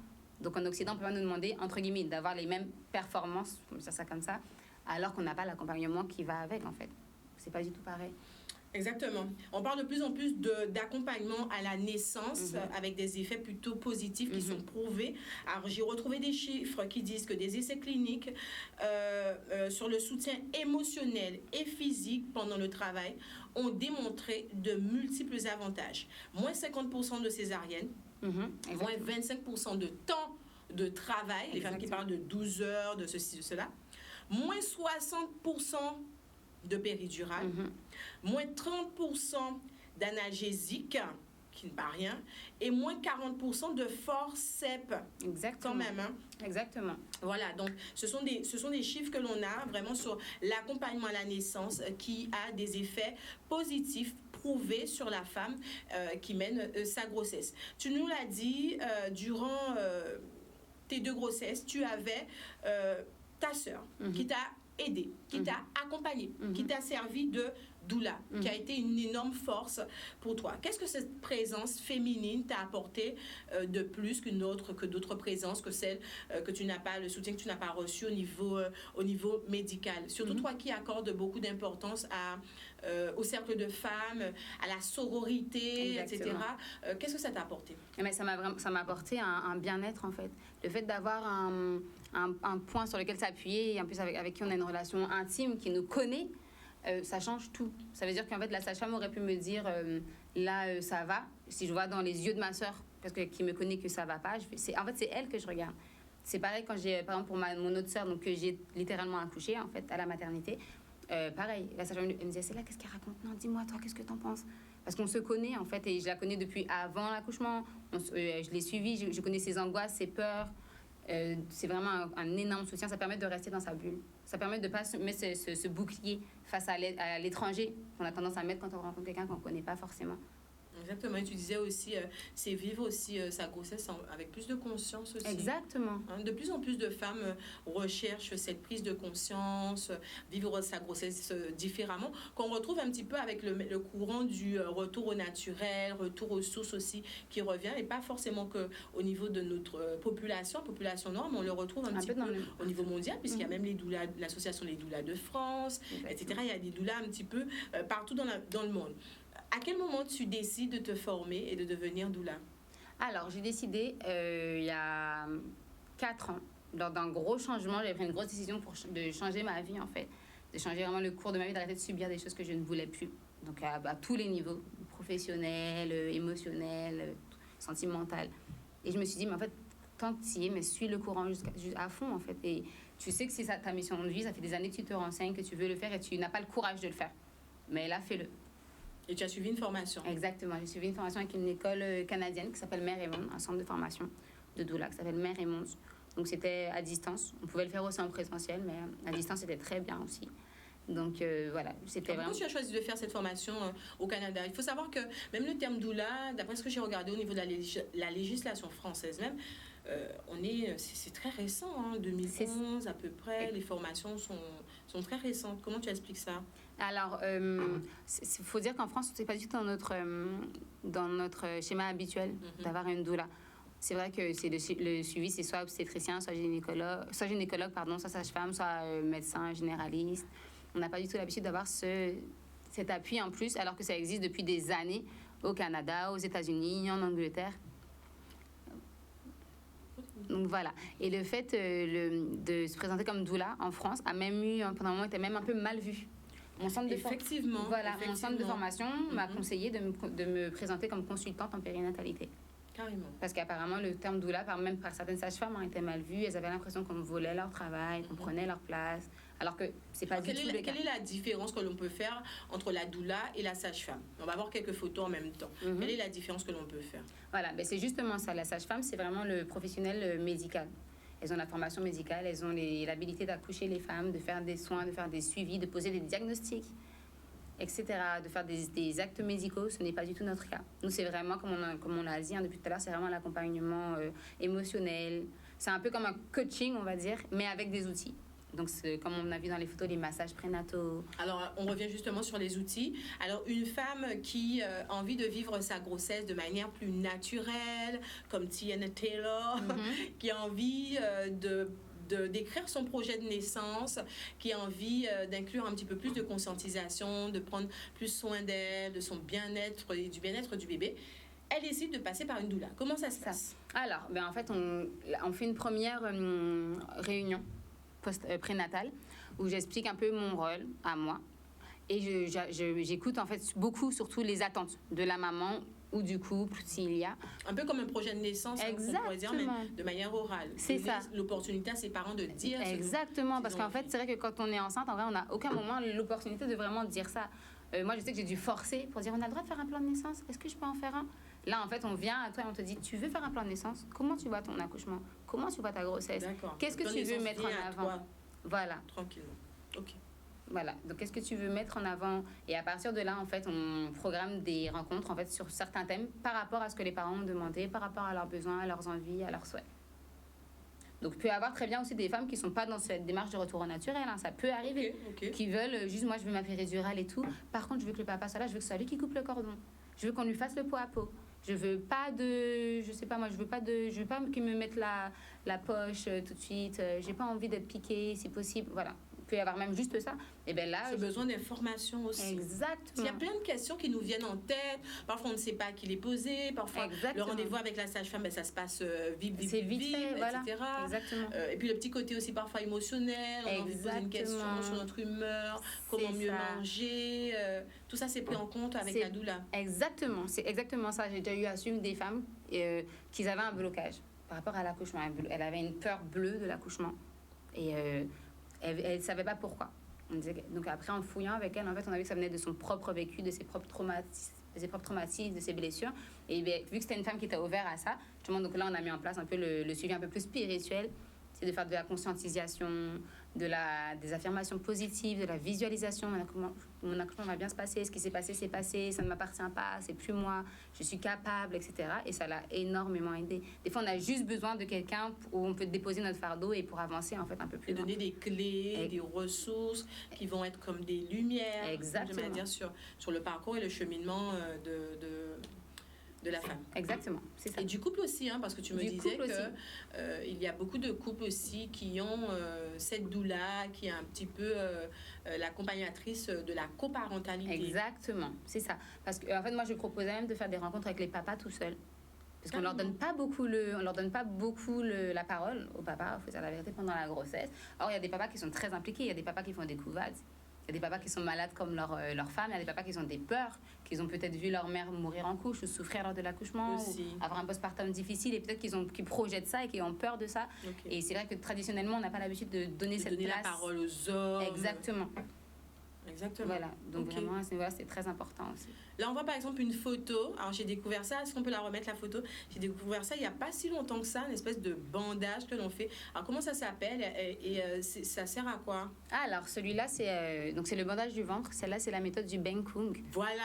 [SPEAKER 2] Donc en Occident, on peut pas nous demander, entre guillemets, d'avoir les mêmes performances, on peut dire ça comme ça, alors qu'on n'a pas l'accompagnement qui va avec, en fait. C'est pas du tout pareil.
[SPEAKER 1] Exactement. On parle de plus en plus d'accompagnement à la naissance avec des effets plutôt positifs qui sont prouvés. Alors, j'ai retrouvé des chiffres qui disent que des essais cliniques sur le soutien émotionnel et physique pendant le travail ont démontré de multiples avantages. Moins 50% de césariennes, moins 25% de temps de travail, les femmes qui parlent de 12 heures, de ceci, de cela, moins 60% de péridurale, moins 30% d'analgésique, qui n'est pas rien, et moins 40% de forceps.
[SPEAKER 2] Exactement.
[SPEAKER 1] Quand même. Hein?
[SPEAKER 2] Exactement.
[SPEAKER 1] Voilà, donc ce sont des chiffres que l'on a vraiment sur l'accompagnement à la naissance qui a des effets positifs prouvés sur la femme qui mène sa grossesse. Tu nous l'as dit, durant tes 2 grossesses, tu avais ta sœur qui t'a aidé, qui t'a accompagné, qui t'a servi de doula, qui a été une énorme force pour toi. Qu'est-ce que cette présence féminine t'a apporté de plus que d'autres présences, que celle que tu n'as pas, le soutien que tu n'as pas reçu au niveau médical? Surtout toi qui accordes beaucoup d'importance au cercle de femmes, à la sororité, etc. Qu'est-ce que ça t'a apporté?
[SPEAKER 2] Mais ça m'a apporté un bien-être, en fait. Le fait d'avoir un point sur lequel s'appuyer, et en plus avec qui on a une relation intime, qui nous connaît, ça change tout. Ça veut dire qu'en fait, la sage-femme aurait pu me dire là, ça va. Si je vois dans les yeux de ma sœur, parce que qui me connaît que ça va pas, en fait, c'est elle que je regarde. C'est pareil quand j'ai, par exemple, pour mon autre sœur, donc que j'ai littéralement accouché, en fait, à la maternité. Pareil, la sage-femme elle me disait, c'est là, qu'est-ce qu'elle raconte? Non, dis-moi, toi, qu'est-ce que t'en penses? Parce qu'on se connaît, en fait, et je la connais depuis avant l'accouchement. Je l'ai suivie, je connais ses angoisses, ses peurs. C'est vraiment un énorme soutien. Ça permet de rester dans sa bulle. Ça permet de ne pas mettre ce bouclier face à l'étranger qu'on a tendance à mettre quand on rencontre quelqu'un qu'on ne connaît pas forcément.
[SPEAKER 1] Exactement. Et tu disais aussi, c'est vivre aussi sa grossesse avec plus de conscience aussi.
[SPEAKER 2] Exactement.
[SPEAKER 1] Hein, de plus en plus de femmes recherchent cette prise de conscience, vivre sa grossesse différemment, qu'on retrouve un petit peu avec le courant du retour au naturel, retour aux sources aussi qui revient, et pas forcément qu'au niveau de notre population noire, mais on le retrouve un petit peu au niveau mondial, puisqu'il y a même les doulas, l'association des doulas de France, etc. Il y a des doulas un petit peu partout dans le monde. À quel moment tu décides de te former et de devenir doula?
[SPEAKER 2] Alors, j'ai décidé il y a 4 ans, lors d'un gros changement, j'avais pris une grosse décision de changer ma vie, en fait. De changer vraiment le cours de ma vie, d'arrêter de subir des choses que je ne voulais plus. Donc, à tous les niveaux, professionnel, émotionnel, sentimental. Et je me suis dit, mais en fait, tant que tu y es, mais suis le courant à fond, en fait. Et tu sais que c'est ta mission de vie, ça fait des années que tu te renseignes, que tu veux le faire et tu n'as pas le courage de le faire. Mais là, fais-le.
[SPEAKER 1] Et tu as suivi une formation?
[SPEAKER 2] Exactement. J'ai suivi une formation avec une école canadienne qui s'appelle Mère et Monde, un centre de formation de doula qui s'appelle Mère et Monde. Donc, c'était à distance. On pouvait le faire aussi en présentiel, mais à distance, c'était très bien aussi. Donc, voilà, c'était vraiment...
[SPEAKER 1] Pourquoi tu as choisi de faire cette formation au Canada? Il faut savoir que même le terme doula, d'après ce que j'ai regardé au niveau de la législation française même, c'est très récent, hein, 2011 à peu près. Les formations sont très récentes. Comment tu expliques ça?
[SPEAKER 2] Alors, il faut dire qu'en France, c'est pas du tout dans notre schéma habituel d'avoir une doula. C'est vrai que c'est le suivi, c'est soit obstétricien, soit gynécologue, soit sage-femme, soit médecin généraliste. On n'a pas du tout l'habitude d'avoir cet appui en plus, alors que ça existe depuis des années au Canada, aux États-Unis, en Angleterre. Donc voilà. Et le fait de se présenter comme doula en France a même eu, pendant un moment, était même un peu mal vu. Mon centre mon centre de formation m'a conseillé de me présenter comme consultante en périnatalité.
[SPEAKER 1] Carrément.
[SPEAKER 2] Parce qu'apparemment, le terme doula, même par certaines sages-femmes, était mal vu. Elles avaient l'impression qu'on volait leur travail, qu'on prenait leur place. Alors que c'est pas du tout le cas.
[SPEAKER 1] Quelle est la différence que l'on peut faire entre la doula et la sage-femme? On va voir quelques photos en même temps. Quelle est la différence que l'on peut faire?
[SPEAKER 2] Voilà, c'est justement ça. La sage-femme, c'est vraiment le professionnel médical. Elles ont la formation médicale, elles ont l'habilité d'accoucher les femmes, de faire des soins, de faire des suivis, de poser des diagnostics, etc., de faire des actes médicaux. Ce n'est pas du tout notre cas. Nous, c'est vraiment, comme on l'a dit depuis tout à l'heure, c'est vraiment l'accompagnement émotionnel. C'est un peu comme un coaching, on va dire, mais avec des outils. Donc, comme on a vu dans les photos, les massages prénataux.
[SPEAKER 1] Alors, on revient justement sur les outils. Alors, une femme qui a envie de vivre sa grossesse de manière plus naturelle, comme Tiana Taylor, qui a envie d'écrire son projet de naissance, qui a envie d'inclure un petit peu plus de conscientisation, de prendre plus soin d'elle, de son bien-être et du bien-être du bébé, elle décide de passer par une doula. Comment ça se passe?
[SPEAKER 2] Alors, en fait, on fait une première réunion prénatale où j'explique un peu mon rôle à moi et j'écoute en fait beaucoup, surtout les attentes de la maman ou du couple, s'il y a.
[SPEAKER 1] Un peu comme un projet de naissance, on pourrait dire, mais de manière orale.
[SPEAKER 2] C'est ça.
[SPEAKER 1] L'opportunité à ses parents de dire.
[SPEAKER 2] Exactement, parce qu'en fait, c'est vrai que quand on est enceinte, en vrai, on n'a aucun moment l'opportunité de vraiment dire ça. Moi, je sais que j'ai dû forcer pour dire, on a le droit de faire un plan de naissance, est-ce que je peux en faire un? Là, en fait, on vient à toi et on te dit, tu veux faire un plan de naissance? Comment tu vois ton accouchement? Comment tu vois ta grossesse? Qu'est-ce que tu veux mettre en avant? Voilà.
[SPEAKER 1] Tranquillement. OK.
[SPEAKER 2] Voilà, donc qu'est-ce que tu veux mettre en avant? Et à partir de là, en fait, on programme des rencontres en fait, sur certains thèmes par rapport à ce que les parents ont demandé, par rapport à leurs besoins, à leurs envies, à leurs souhaits. Donc, il peut y avoir très bien aussi des femmes qui ne sont pas dans cette démarche de retour au naturel. Hein. Ça peut arriver. Qui veulent juste, moi, je veux ma péridurale et tout. Par contre, je veux que le papa soit là, je veux que ce soit lui qui coupe le cordon. Je veux qu'on lui fasse le pot à pot. Je veux pas de... Je sais pas, moi, je veux pas qu'il me mette la poche tout de suite. J'ai pas envie d'être piquée, si possible. Voilà. Il peut y avoir même juste ça. Et bien là,
[SPEAKER 1] j'ai besoin d'informations aussi.
[SPEAKER 2] Exactement.
[SPEAKER 1] Il y a plein de questions qui nous viennent en tête. Parfois, on ne sait pas qui les poser. Parfois, le rendez-vous avec la sage-femme, ça se passe vite,
[SPEAKER 2] fait, voilà.
[SPEAKER 1] etc.
[SPEAKER 2] Exactement.
[SPEAKER 1] Et puis, le petit côté aussi parfois émotionnel. On a envie de poser une question sur notre humeur, comment mieux manger. Tout ça, c'est pris en compte avec la doula.
[SPEAKER 2] Exactement. C'est exactement ça. J'ai déjà eu à suivre des femmes qui avaient un blocage par rapport à l'accouchement. Elle avait une peur bleue de l'accouchement. Et... elle ne savait pas pourquoi. Donc après, en fouillant avec elle, en fait, on a vu que ça venait de son propre vécu, de ses propres traumatismes, de ses blessures. Et bien, vu que c'était une femme qui était ouverte à ça, justement, donc là, on a mis en place un peu le suivi un peu plus spirituel. C'est de faire de la conscientisation, des affirmations positives, de la visualisation. Mon accouchement va bien se passer, ce qui s'est passé, c'est passé, ça ne m'appartient pas, c'est plus moi, je suis capable, etc. Et ça l'a énormément aidé. Des fois, on a juste besoin de quelqu'un où on peut déposer notre fardeau et pour avancer en fait un peu plus.
[SPEAKER 1] Et donner des clés, des ressources qui vont être comme des lumières.
[SPEAKER 2] Exactement.
[SPEAKER 1] J'aimerais dire sur le parcours et le cheminement de la femme.
[SPEAKER 2] Exactement, c'est ça.
[SPEAKER 1] Et du couple aussi, hein, parce que tu me disais qu'il y a beaucoup de couples aussi qui ont cette doula, qui est un petit peu l'accompagnatrice de la coparentalité.
[SPEAKER 2] Exactement, c'est ça. Parce que en fait, moi, je proposais même de faire des rencontres avec les papas tout seuls. Parce qu'on leur donne pas beaucoup la parole aux papas, il faut dire la vérité, pendant la grossesse. Or, il y a des papas qui sont très impliqués, il y a des papas qui font des couvades. Il y a des papas qui sont malades comme leur femme, il y a des papas qui ont des peurs, qu'ils ont peut-être vu leur mère mourir en couche ou souffrir lors de l'accouchement, ou avoir un postpartum difficile, et peut-être qu'ils projettent ça et qu'ils ont peur de ça. Et c'est vrai que traditionnellement, on n'a pas l'habitude de donner cette place.
[SPEAKER 1] La parole aux hommes.
[SPEAKER 2] Exactement. Voilà, donc vraiment, c'est très important aussi.
[SPEAKER 1] Là, on voit par exemple une photo. Alors, j'ai découvert ça. Est-ce qu'on peut la remettre, la photo? J'ai découvert ça il n'y a pas si longtemps que ça, une espèce de bandage que l'on fait. Alors, comment ça s'appelle et ça sert à quoi?
[SPEAKER 2] Alors, celui-là, c'est le bandage du ventre. Celle-là, c'est la méthode du Ben Kung.
[SPEAKER 1] Voilà.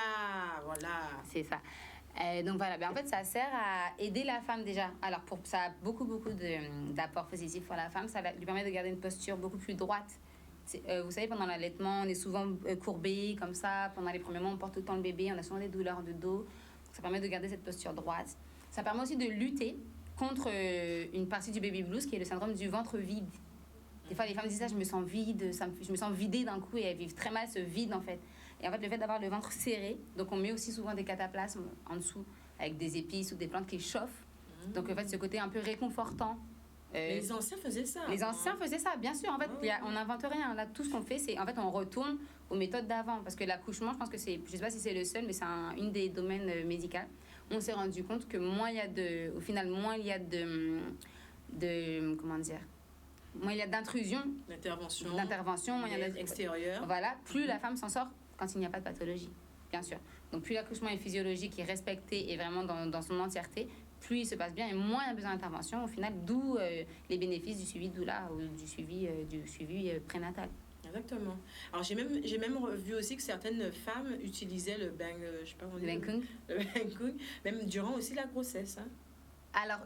[SPEAKER 2] C'est ça. Donc voilà, en fait, ça sert à aider la femme déjà. Alors, ça a beaucoup d'apports positifs pour la femme. Ça lui permet de garder une posture beaucoup plus droite. Vous savez, pendant l'allaitement, on est souvent courbé comme ça. Pendant les premiers mois, on porte tout le temps le bébé. On a souvent des douleurs de dos. Ça permet de garder cette posture droite. Ça permet aussi de lutter contre une partie du baby blues qui est le syndrome du ventre vide. Des fois, les femmes disent ça, je me sens vide, je me sens vidée d'un coup, et elles vivent très mal ce vide en fait. Et en fait, le fait d'avoir le ventre serré, donc on met aussi souvent des cataplasmes en dessous avec des épices ou des plantes qui chauffent. Donc en fait, ce côté un peu réconfortant.
[SPEAKER 1] Mais les anciens faisaient ça.
[SPEAKER 2] Les anciens faisaient ça, bien sûr. En fait, on n'invente rien. Là, tout ce qu'on fait, c'est en fait, on retourne aux méthodes d'avant. Parce que l'accouchement, je pense que c'est, je sais pas si c'est le seul, mais c'est une des domaines médicaux. On s'est rendu compte que moins il y a d'intrusion, d'intervention, moins il y a
[SPEAKER 1] extérieure.
[SPEAKER 2] Voilà, plus la femme s'en sort quand il n'y a pas de pathologie, bien sûr. Donc plus l'accouchement est physiologique et respecté et vraiment dans son entièreté, plus il se passe bien et moins il y a besoin d'intervention. Au final, d'où les bénéfices du suivi doula ou du suivi prénatal.
[SPEAKER 1] Exactement. Alors j'ai même vu aussi que certaines femmes utilisaient le Ben Kung, même durant aussi la grossesse. Hein.
[SPEAKER 2] Alors,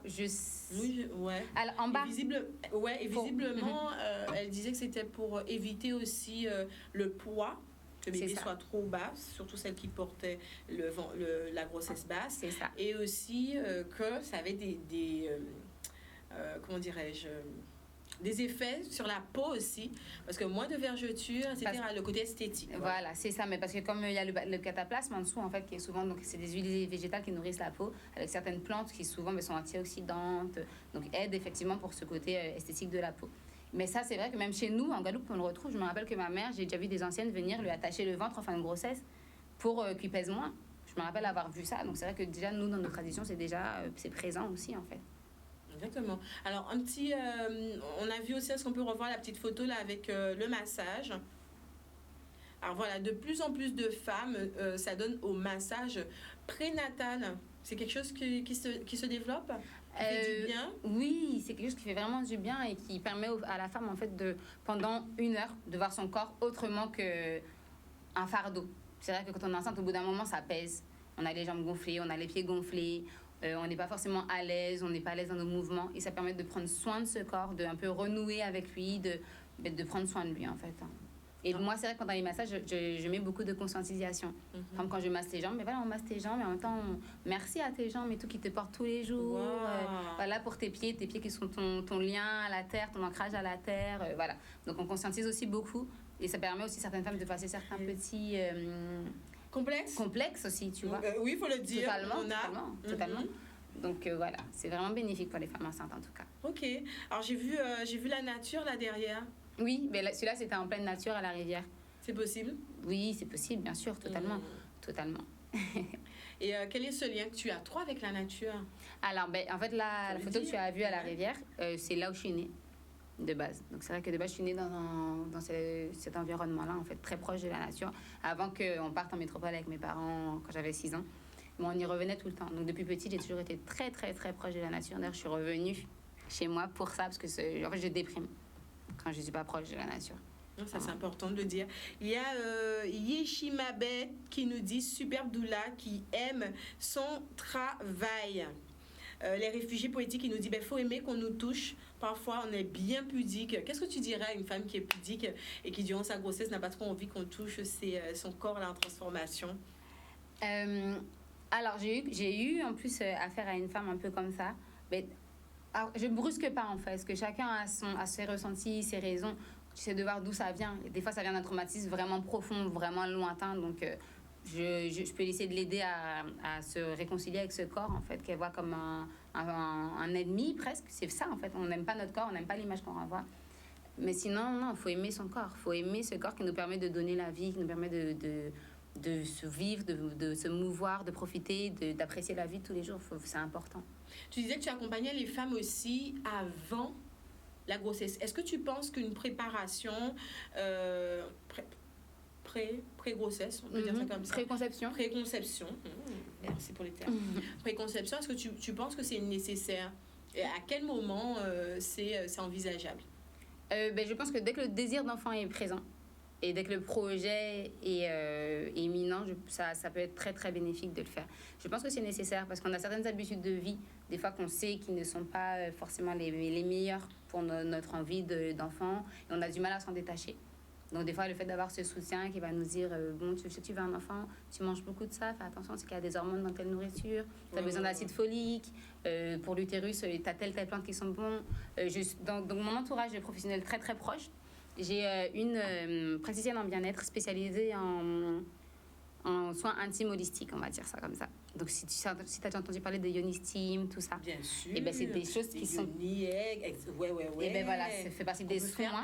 [SPEAKER 1] Oui, ouais.
[SPEAKER 2] Alors, en bas...
[SPEAKER 1] Visiblement, elle disait que c'était pour éviter aussi le poids, que le bébé soit trop bas, surtout celle qui portait la grossesse basse.
[SPEAKER 2] C'est ça.
[SPEAKER 1] Et aussi que ça avait comment dirais-je, des effets sur la peau aussi, parce que moins de vergetures, etc., le côté esthétique.
[SPEAKER 2] Voilà, c'est ça, mais parce que comme il y a le cataplasme en dessous, en fait, qui est souvent, donc c'est des huiles végétales qui nourrissent la peau, avec certaines plantes qui souvent sont antioxydantes, donc aident effectivement pour ce côté esthétique de la peau. Mais ça, c'est vrai que même chez nous, en Guadeloupe, on le retrouve. Je me rappelle que ma mère, j'ai déjà vu des anciennes venir lui attacher le ventre en fin de grossesse pour qu'il pèse moins. Je me rappelle avoir vu ça, donc c'est vrai que déjà, nous, dans nos traditions, c'est présent aussi, en fait.
[SPEAKER 1] Exactement. Alors, on a vu aussi, est-ce qu'on peut revoir la petite photo là avec le massage? Alors voilà, de plus en plus de femmes s'adonnent au massage prénatal. C'est quelque chose qui se développe? Qui fait du bien?
[SPEAKER 2] Oui, c'est quelque chose qui fait vraiment du bien et qui permet à la femme, en fait, pendant 1 heure, de voir son corps autrement qu'un fardeau. C'est vrai que quand on est enceinte, au bout d'un moment, ça pèse. On a les jambes gonflées, on a les pieds gonflés. On n'est pas forcément à l'aise, on n'est pas à l'aise dans nos mouvements. Et ça permet de prendre soin de ce corps, de un peu renouer avec lui, de prendre soin de lui, en fait. Et moi, c'est vrai que pendant les massages, je mets beaucoup de conscientisation. Comme quand je masse tes jambes, mais voilà, on masse tes jambes, mais en même temps, merci à tes jambes et tout qui te portent tous les jours. Voilà, pour tes pieds qui sont ton lien à la terre, ton ancrage à la terre. Voilà. Donc, on conscientise aussi beaucoup. Et ça permet aussi à certaines femmes de passer certains petits... Complexe aussi, tu vois.
[SPEAKER 1] Oui, il faut le dire.
[SPEAKER 2] Totalement. Donc voilà, c'est vraiment bénéfique pour les femmes enceintes en tout cas.
[SPEAKER 1] Ok. Alors j'ai vu la nature là derrière.
[SPEAKER 2] Oui, mais celui-là c'était en pleine nature à la rivière.
[SPEAKER 1] C'est possible?
[SPEAKER 2] Oui, c'est possible, bien sûr, totalement. Totalement.
[SPEAKER 1] Et quel est ce lien que tu as, toi, avec la nature?
[SPEAKER 2] Alors, en fait, la photo que tu as vue à la rivière, c'est là où je suis née. De base. Donc c'est vrai que de base, je suis née dans cet environnement-là, en fait, très proche de la nature, avant qu'on parte en métropole avec mes parents quand j'avais 6 ans. Mais on y revenait tout le temps. Donc depuis petite, j'ai toujours été très, très, très proche de la nature. D'ailleurs, je suis revenue chez moi pour ça, parce que en fait, je déprime quand je ne suis pas proche de la nature.
[SPEAKER 1] Ça, c'est important de le dire. Il y a Yeshimabe qui nous dit « Superbe doula qui aime son travail ». Les réfugiés poétiques, il nous dit « Faut aimer qu'on nous touche ». Parfois, on est bien pudique. Qu'est-ce que tu dirais à une femme qui est pudique et qui, durant sa grossesse, n'a pas trop envie qu'on touche son corps là, en transformation?
[SPEAKER 2] Alors, j'ai eu en plus affaire à une femme un peu comme ça. Mais, alors, je ne brusque pas, en fait, parce que chacun a ses ressentis, ses raisons. Tu sais de voir d'où ça vient. Et des fois, ça vient d'un traumatisme vraiment profond, vraiment lointain. Donc, je peux essayer de l'aider à se réconcilier avec ce corps, en fait, qu'elle voit comme un ennemi, presque. C'est ça, en fait. On n'aime pas notre corps, on n'aime pas l'image qu'on renvoie. Mais sinon, non, il faut aimer son corps. Il faut aimer ce corps qui nous permet de donner la vie, qui nous permet de se vivre, de se mouvoir, de profiter, d'apprécier la vie tous les jours. C'est important.
[SPEAKER 1] Tu disais que tu accompagnais les femmes aussi avant la grossesse. Est-ce que tu penses qu'une préparation... pré-grossesse, on peut dire ça comme ça.
[SPEAKER 2] Préconception.
[SPEAKER 1] Merci pour les termes. Préconception, est-ce que tu penses que c'est nécessaire? Et à quel moment c'est envisageable?
[SPEAKER 2] Je pense que dès que le désir d'enfant est présent et dès que le projet est imminent, ça peut être très très bénéfique de le faire. Je pense que c'est nécessaire parce qu'on a certaines habitudes de vie, des fois qu'on sait qu'ils ne sont pas forcément les meilleures pour notre envie d'enfant et on a du mal à s'en détacher. Donc, des fois, le fait d'avoir ce soutien qui va nous dire bon, tu sais que tu veux un enfant, tu manges beaucoup de ça, fais attention, c'est qu'il y a des hormones dans telle nourriture, tu as besoin d'acide folique, pour l'utérus, tu as telle plantes qui sont bonnes. Donc, mon entourage de professionnels très, très proche, j'ai une praticienne en bien-être spécialisée en soins intimes holistiques, on va dire ça comme ça. Donc, si tu as déjà entendu parler de Yoni Steam, tout ça.
[SPEAKER 1] Bien sûr.
[SPEAKER 2] Et c'est des choses qui sont... Et voilà, ça fait partie des soins.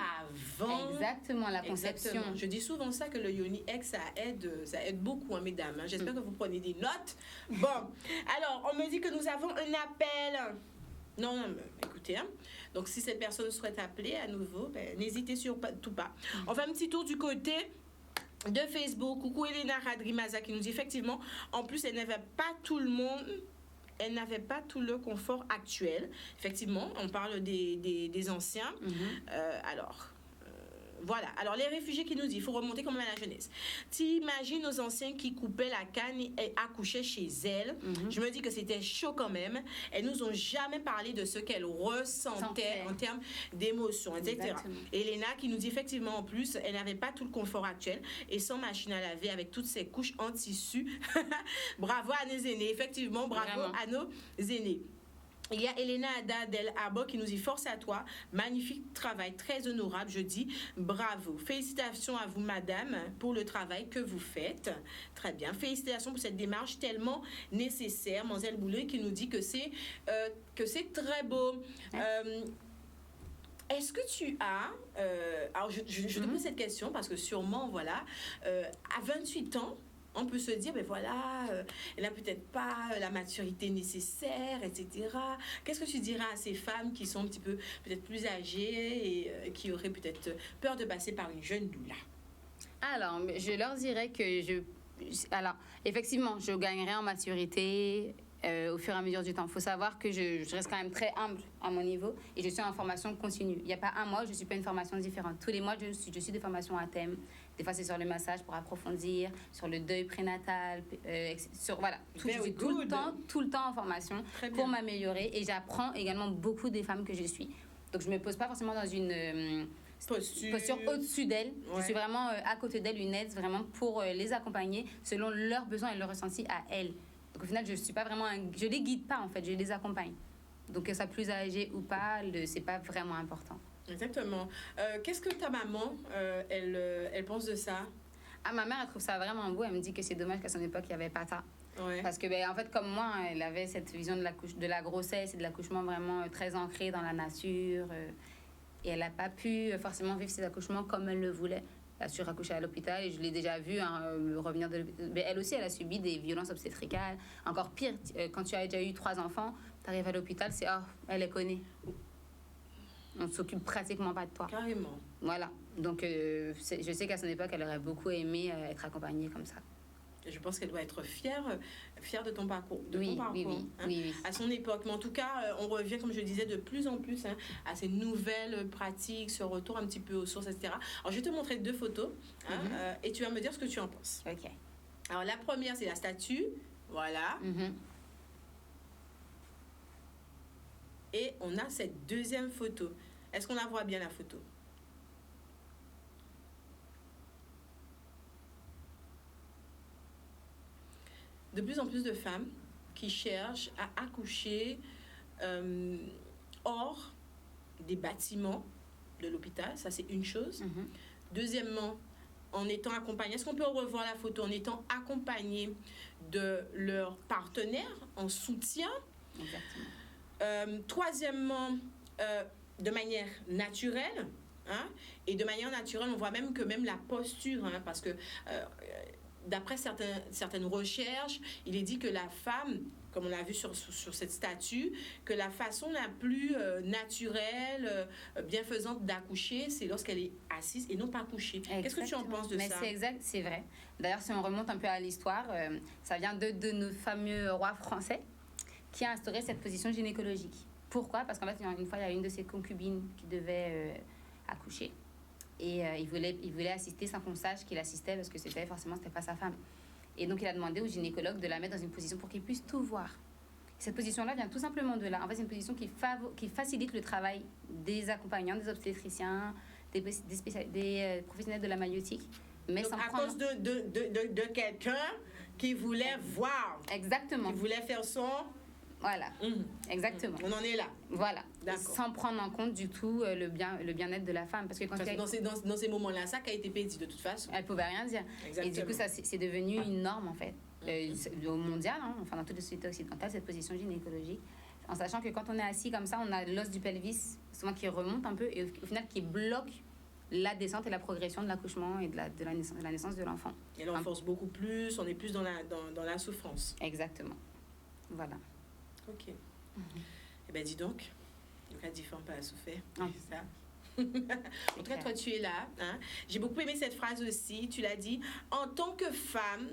[SPEAKER 1] Avant.
[SPEAKER 2] Exactement, la conception.
[SPEAKER 1] Exactement. Je dis souvent ça, que le Yoni Egg, ça aide beaucoup, mesdames. J'espère que vous prenez des notes. Bon, alors, on me dit que nous avons un appel. Non, écoutez, donc si cette personne souhaite appeler à nouveau, n'hésitez surtout pas. On fait un petit tour du côté de Facebook. Coucou Elena Radrimaza qui nous dit effectivement, en plus elle n'avait pas tout le confort actuel. Effectivement, on parle des anciens. Alors Voilà. Alors, les réfugiés qui nous disent, il faut remonter quand même à la jeunesse. T'imagines nos anciens qui coupaient la canne et accouchaient chez elles. Je me dis que c'était chaud quand même. Elles nous ont jamais parlé de ce qu'elles ressentaient en termes d'émotions, etc.
[SPEAKER 2] Exactement.
[SPEAKER 1] Elena qui nous dit effectivement en plus, elle n'avait pas tout le confort actuel et sans machine à laver avec toutes ces couches en tissu. Bravo à nos aînés. Effectivement, bravo
[SPEAKER 2] Vraiment.
[SPEAKER 1] à nos aînés. Il y a Elena Ada Del Abo qui nous dit force à toi, magnifique travail, très honorable, je dis bravo. Félicitations à vous madame pour le travail que vous faites. Très bien, félicitations pour cette démarche tellement nécessaire. Mademoiselle Boulay qui nous dit que c'est très beau. Est-ce que tu as, alors je te pose cette question parce que sûrement, voilà, à 28 ans, on peut se dire, ben voilà, elle n'a peut-être pas la maturité nécessaire, etc. Qu'est-ce que tu dirais à ces femmes qui sont un petit peu peut-être plus âgées et qui auraient peut-être peur de passer par une jeune doula?
[SPEAKER 2] Alors, je leur dirais que alors, effectivement, je gagnerai en maturité au fur et à mesure du temps. Il faut savoir que je reste quand même très humble à mon niveau et je suis en formation continue. Il n'y a pas un mois où je ne suis pas une formation différente. Tous les mois, je suis des formations à thème. Des fois, c'est sur le massage pour approfondir, sur le deuil prénatal, sur, voilà. Je suis tout le temps en formation pour m'améliorer et j'apprends également beaucoup des femmes que je suis. Donc, je ne me pose pas forcément dans une posture au-dessus d'elles. Ouais. Je suis vraiment à côté d'elles, une aide vraiment pour les accompagner selon leurs besoins et leurs ressentis à elles. Donc, au final, je suis pas vraiment je les guide pas, en fait, je les accompagne. Donc, que ça soit plus âgé ou pas, c'est pas vraiment important.
[SPEAKER 1] Exactement. Qu'est-ce que ta maman, elle pense de ça?
[SPEAKER 2] Ah, ma mère, elle trouve ça vraiment beau. Elle me dit que c'est dommage qu'à son époque, il n'y avait pas ça.
[SPEAKER 1] Ouais.
[SPEAKER 2] Parce que, en fait, comme moi, elle avait cette vision de la grossesse et de l'accouchement vraiment très ancrée dans la nature. Et elle n'a pas pu forcément vivre ses accouchements comme elle le voulait. Elle a suraccouché à l'hôpital et je l'ai déjà vue revenir de l'hôpital. Mais elle aussi, elle a subi des violences obstétricales. Encore pire, quand tu as déjà eu 3 enfants, tu arrives à l'hôpital, c'est « oh, elle les connaît ». On ne s'occupe pratiquement pas de toi.
[SPEAKER 1] Carrément.
[SPEAKER 2] Voilà. Donc, je sais qu'à son époque, elle aurait beaucoup aimé être accompagnée comme ça.
[SPEAKER 1] Je pense qu'elle doit être fière de ton parcours.
[SPEAKER 2] Oui.
[SPEAKER 1] À son époque. Mais en tout cas, on revient, comme je disais, de plus en plus à ces nouvelles pratiques, ce retour un petit peu aux sources, etc. Alors, je vais te montrer 2 photos et tu vas me dire ce que tu en penses.
[SPEAKER 2] OK.
[SPEAKER 1] Alors, la première, c'est la statue. Voilà. Et on a cette deuxième photo. Est-ce qu'on la voit bien, la photo? De plus en plus de femmes qui cherchent à accoucher hors des bâtiments de l'hôpital. Ça, c'est une chose. Deuxièmement, en étant accompagnées, est-ce qu'on peut revoir la photo, en étant accompagnées de leur partenaire en soutien?
[SPEAKER 2] Exactement.
[SPEAKER 1] Troisièmement, de manière naturelle, et de manière naturelle, on voit même que même la posture, parce que d'après certaines recherches, il est dit que la femme, comme on l'a vu sur cette statue, que la façon la plus naturelle, bienfaisante d'accoucher, c'est lorsqu'elle est assise et non pas couchée. Qu'est-ce que tu en penses de ça?
[SPEAKER 2] C'est exact, c'est vrai. D'ailleurs, si on remonte un peu à l'histoire, ça vient de nos fameux rois français qui a instauré cette position gynécologique. Pourquoi? Parce qu'en fait, une fois, il y a une de ses concubines qui devait accoucher. Et il voulait assister sans qu'on sache qu'il assistait parce que c'était pas sa femme. Et donc, il a demandé au gynécologue de la mettre dans une position pour qu'il puisse tout voir. Cette position-là vient tout simplement de là. En fait, c'est une position qui facilite le travail des accompagnants, des obstétriciens, des professionnels de la maïotique. Mais
[SPEAKER 1] donc, à cause de quelqu'un qui voulait voir.
[SPEAKER 2] Exactement.
[SPEAKER 1] Qui voulait faire son...
[SPEAKER 2] Voilà, exactement.
[SPEAKER 1] On en est là.
[SPEAKER 2] Voilà, sans prendre en compte du tout le bien-être de la femme. Parce que
[SPEAKER 1] dans ces moments-là, ça qui a été dit de toute façon.
[SPEAKER 2] Elle ne pouvait rien dire. Exactement. Et du coup, ça, c'est devenu une norme, en fait, au mondial, enfin dans toutes les sociétés occidentales, cette position gynécologique. En sachant que quand on est assis comme ça, on a l'os du pelvis, souvent qui remonte un peu, et au final, qui bloque la descente et la progression de l'accouchement et de la naissance de l'enfant.
[SPEAKER 1] Et là, on force beaucoup plus, on est plus dans la souffrance.
[SPEAKER 2] Exactement. Voilà.
[SPEAKER 1] Ok. Eh bien, dis donc, le cas diffère pas à souffrir. C'est ça. En tout cas, toi, tu es là. J'ai beaucoup aimé cette phrase aussi. Tu l'as dit. En tant que femme,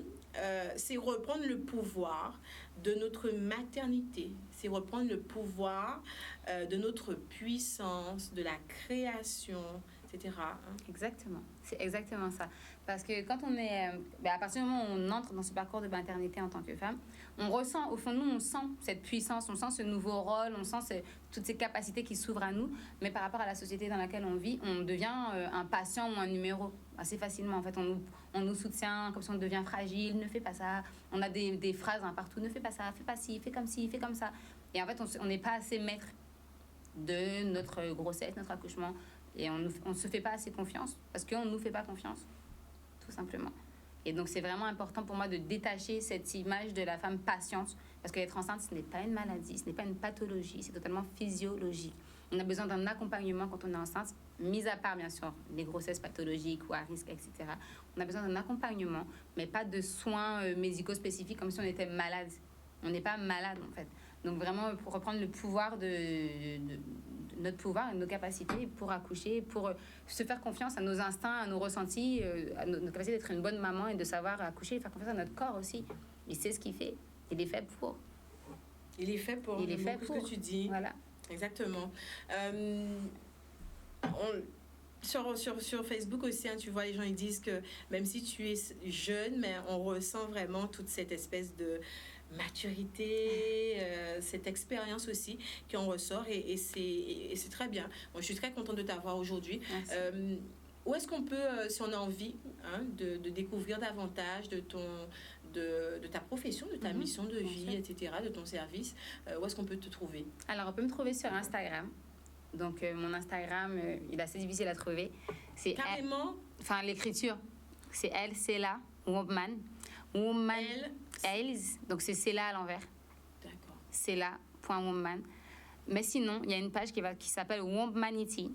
[SPEAKER 1] c'est reprendre le pouvoir de notre maternité. C'est reprendre le pouvoir de notre puissance, de la création. etc. Hein.
[SPEAKER 2] Exactement, c'est exactement ça. Parce que quand on est, à partir du moment où on entre dans ce parcours de maternité en tant que femme, on ressent, au fond de nous, on sent cette puissance, on sent ce nouveau rôle, on sent toutes ces capacités qui s'ouvrent à nous. Mais par rapport à la société dans laquelle on vit, on devient un patient ou un numéro assez facilement. En fait, on nous soutient comme si on devient fragile, ne fais pas ça. On a des phrases partout, ne fais pas ça, fais pas ci, fais comme ça. Et en fait, on n'est pas assez maître de notre grossesse, notre accouchement. Et on ne se fait pas assez confiance parce qu'on ne nous fait pas confiance, tout simplement. Et donc, c'est vraiment important pour moi de détacher cette image de la femme patiente parce qu'être enceinte, ce n'est pas une maladie, ce n'est pas une pathologie, c'est totalement physiologique. On a besoin d'un accompagnement quand on est enceinte, mis à part, bien sûr, les grossesses pathologiques ou à risque, etc. On a besoin d'un accompagnement, mais pas de soins médicaux spécifiques comme si on était malade. On n'est pas malade, en fait. Donc, vraiment, pour reprendre le pouvoir de notre pouvoir et nos capacités pour accoucher, pour se faire confiance à nos instincts, à nos ressentis, à notre capacité d'être une bonne maman et de savoir accoucher, faire confiance à notre corps aussi. Il sait ce qu'il fait. Il est fait pour.
[SPEAKER 1] Il est fait pour.
[SPEAKER 2] Il est fait pour.
[SPEAKER 1] Ce que tu dis.
[SPEAKER 2] Voilà.
[SPEAKER 1] Exactement. Sur Facebook aussi, hein, tu vois, les gens ils disent que même si tu es jeune, mais on ressent vraiment toute cette espèce de maturité, cette expérience aussi qui en ressort et c'est très bien. Moi, je suis très contente de t'avoir aujourd'hui. Où est-ce qu'on peut, si on a envie de découvrir davantage de ta profession, de ta mission de vie, etc., de ton service, où est-ce qu'on peut te trouver?
[SPEAKER 2] Alors, on peut me trouver sur Instagram. Donc, mon Instagram, il est assez difficile à trouver. C'est
[SPEAKER 1] carrément?
[SPEAKER 2] L'écriture. C'est elle, c'est là, Woman. Else, donc c'est là à l'envers.
[SPEAKER 1] D'accord.
[SPEAKER 2] C'est là.woman. Mais sinon, il y a une page qui s'appelle Womanity,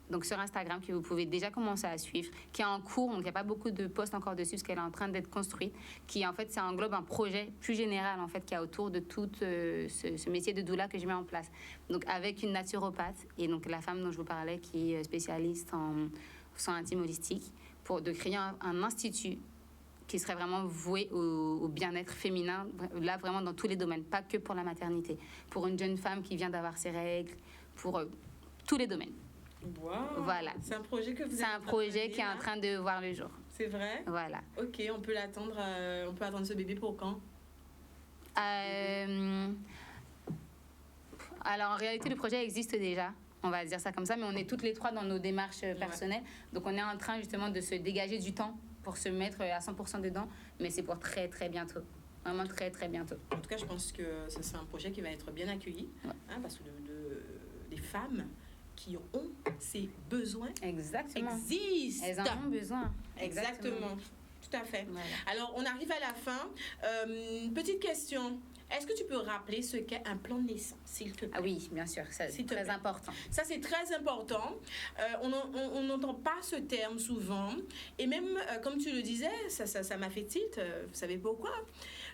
[SPEAKER 2] donc sur Instagram, que vous pouvez déjà commencer à suivre, qui est en cours, donc il n'y a pas beaucoup de posts encore dessus, parce qu'elle est en train d'être construite, qui en fait, ça englobe un projet plus général, en fait, qui a autour de tout ce métier de doula que je mets en place. Donc avec une naturopathe, et donc la femme dont je vous parlais, qui est spécialiste en soins intimes holistiques, de créer un institut qui serait vraiment voué au bien-être féminin, là vraiment dans tous les domaines, pas que pour la maternité, pour une jeune femme qui vient d'avoir ses règles, pour tous les domaines.
[SPEAKER 1] Wow.
[SPEAKER 2] Voilà.
[SPEAKER 1] C'est un projet que vous
[SPEAKER 2] C'est un projet qui est en train de voir le jour.
[SPEAKER 1] C'est vrai?
[SPEAKER 2] Voilà.
[SPEAKER 1] Ok, on peut l'attendre. On peut attendre ce bébé pour quand?
[SPEAKER 2] Alors en réalité, le projet existe déjà. On va dire ça comme ça, mais on est toutes les trois dans nos démarches personnelles. Donc on est en train justement de se dégager du temps pour se mettre à 100% dedans, mais c'est pour très très bientôt. Vraiment très très bientôt.
[SPEAKER 1] En tout cas, je pense que c'est un projet qui va être bien accueilli, parce que des femmes qui ont ces besoins
[SPEAKER 2] Exactement.
[SPEAKER 1] existent.
[SPEAKER 2] Elles en ont besoin.
[SPEAKER 1] Exactement. Tout à fait.
[SPEAKER 2] Voilà.
[SPEAKER 1] Alors, on arrive à la fin. Petite question. Est-ce que tu peux rappeler ce qu'est un plan de naissance, s'il te plaît?
[SPEAKER 2] Ah oui, bien sûr, c'est très important.
[SPEAKER 1] Ça, c'est très important. On n'entend pas ce terme souvent. Et même, comme tu le disais, ça m'a fait tilt. Vous savez pourquoi?